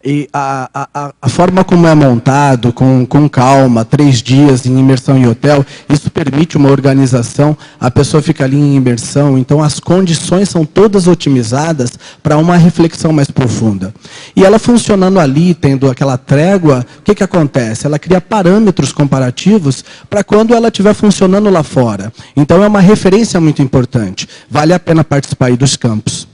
E a forma como é montado, com calma, 3 dias em imersão em hotel, isso permite uma organização, a pessoa fica ali em imersão, então as condições são todas otimizadas para uma reflexão mais profunda. E ela funcionando ali, tendo aquela trégua, o que acontece? Ela cria parâmetros comparativos para quando ela estiver funcionando lá fora. Então é uma referência muito importante. Vale a pena participar aí dos campos.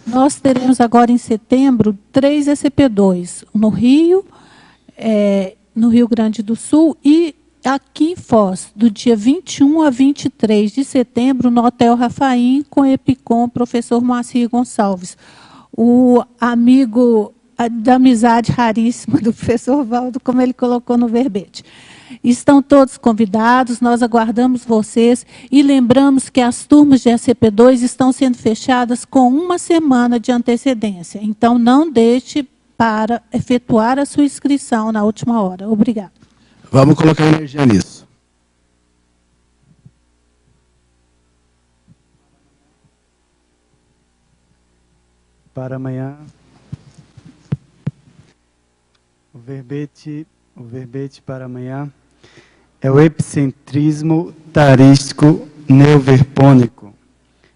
Nós teremos agora em setembro 3 ECP2, no Rio Grande do Sul e aqui em Foz, do dia 21 a 23 de setembro, no Hotel Rafaim, com Epicom, professor Moacir Gonçalves. O amigo da amizade raríssima do professor Valdo, como ele colocou no verbete. Estão todos convidados, nós aguardamos vocês e lembramos que as turmas de ECP2 estão sendo fechadas com 1 semana de antecedência. Então, não deixe para efetuar a sua inscrição na última hora. Obrigada. Vamos colocar energia nisso. Para amanhã, o verbete para amanhã é o epicentrismo tarístico neoverpônico.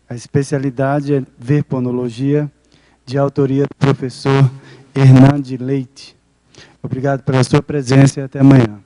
A especialidade é verponologia, de autoria do professor Hernande Leite. Obrigado pela sua presença e até amanhã.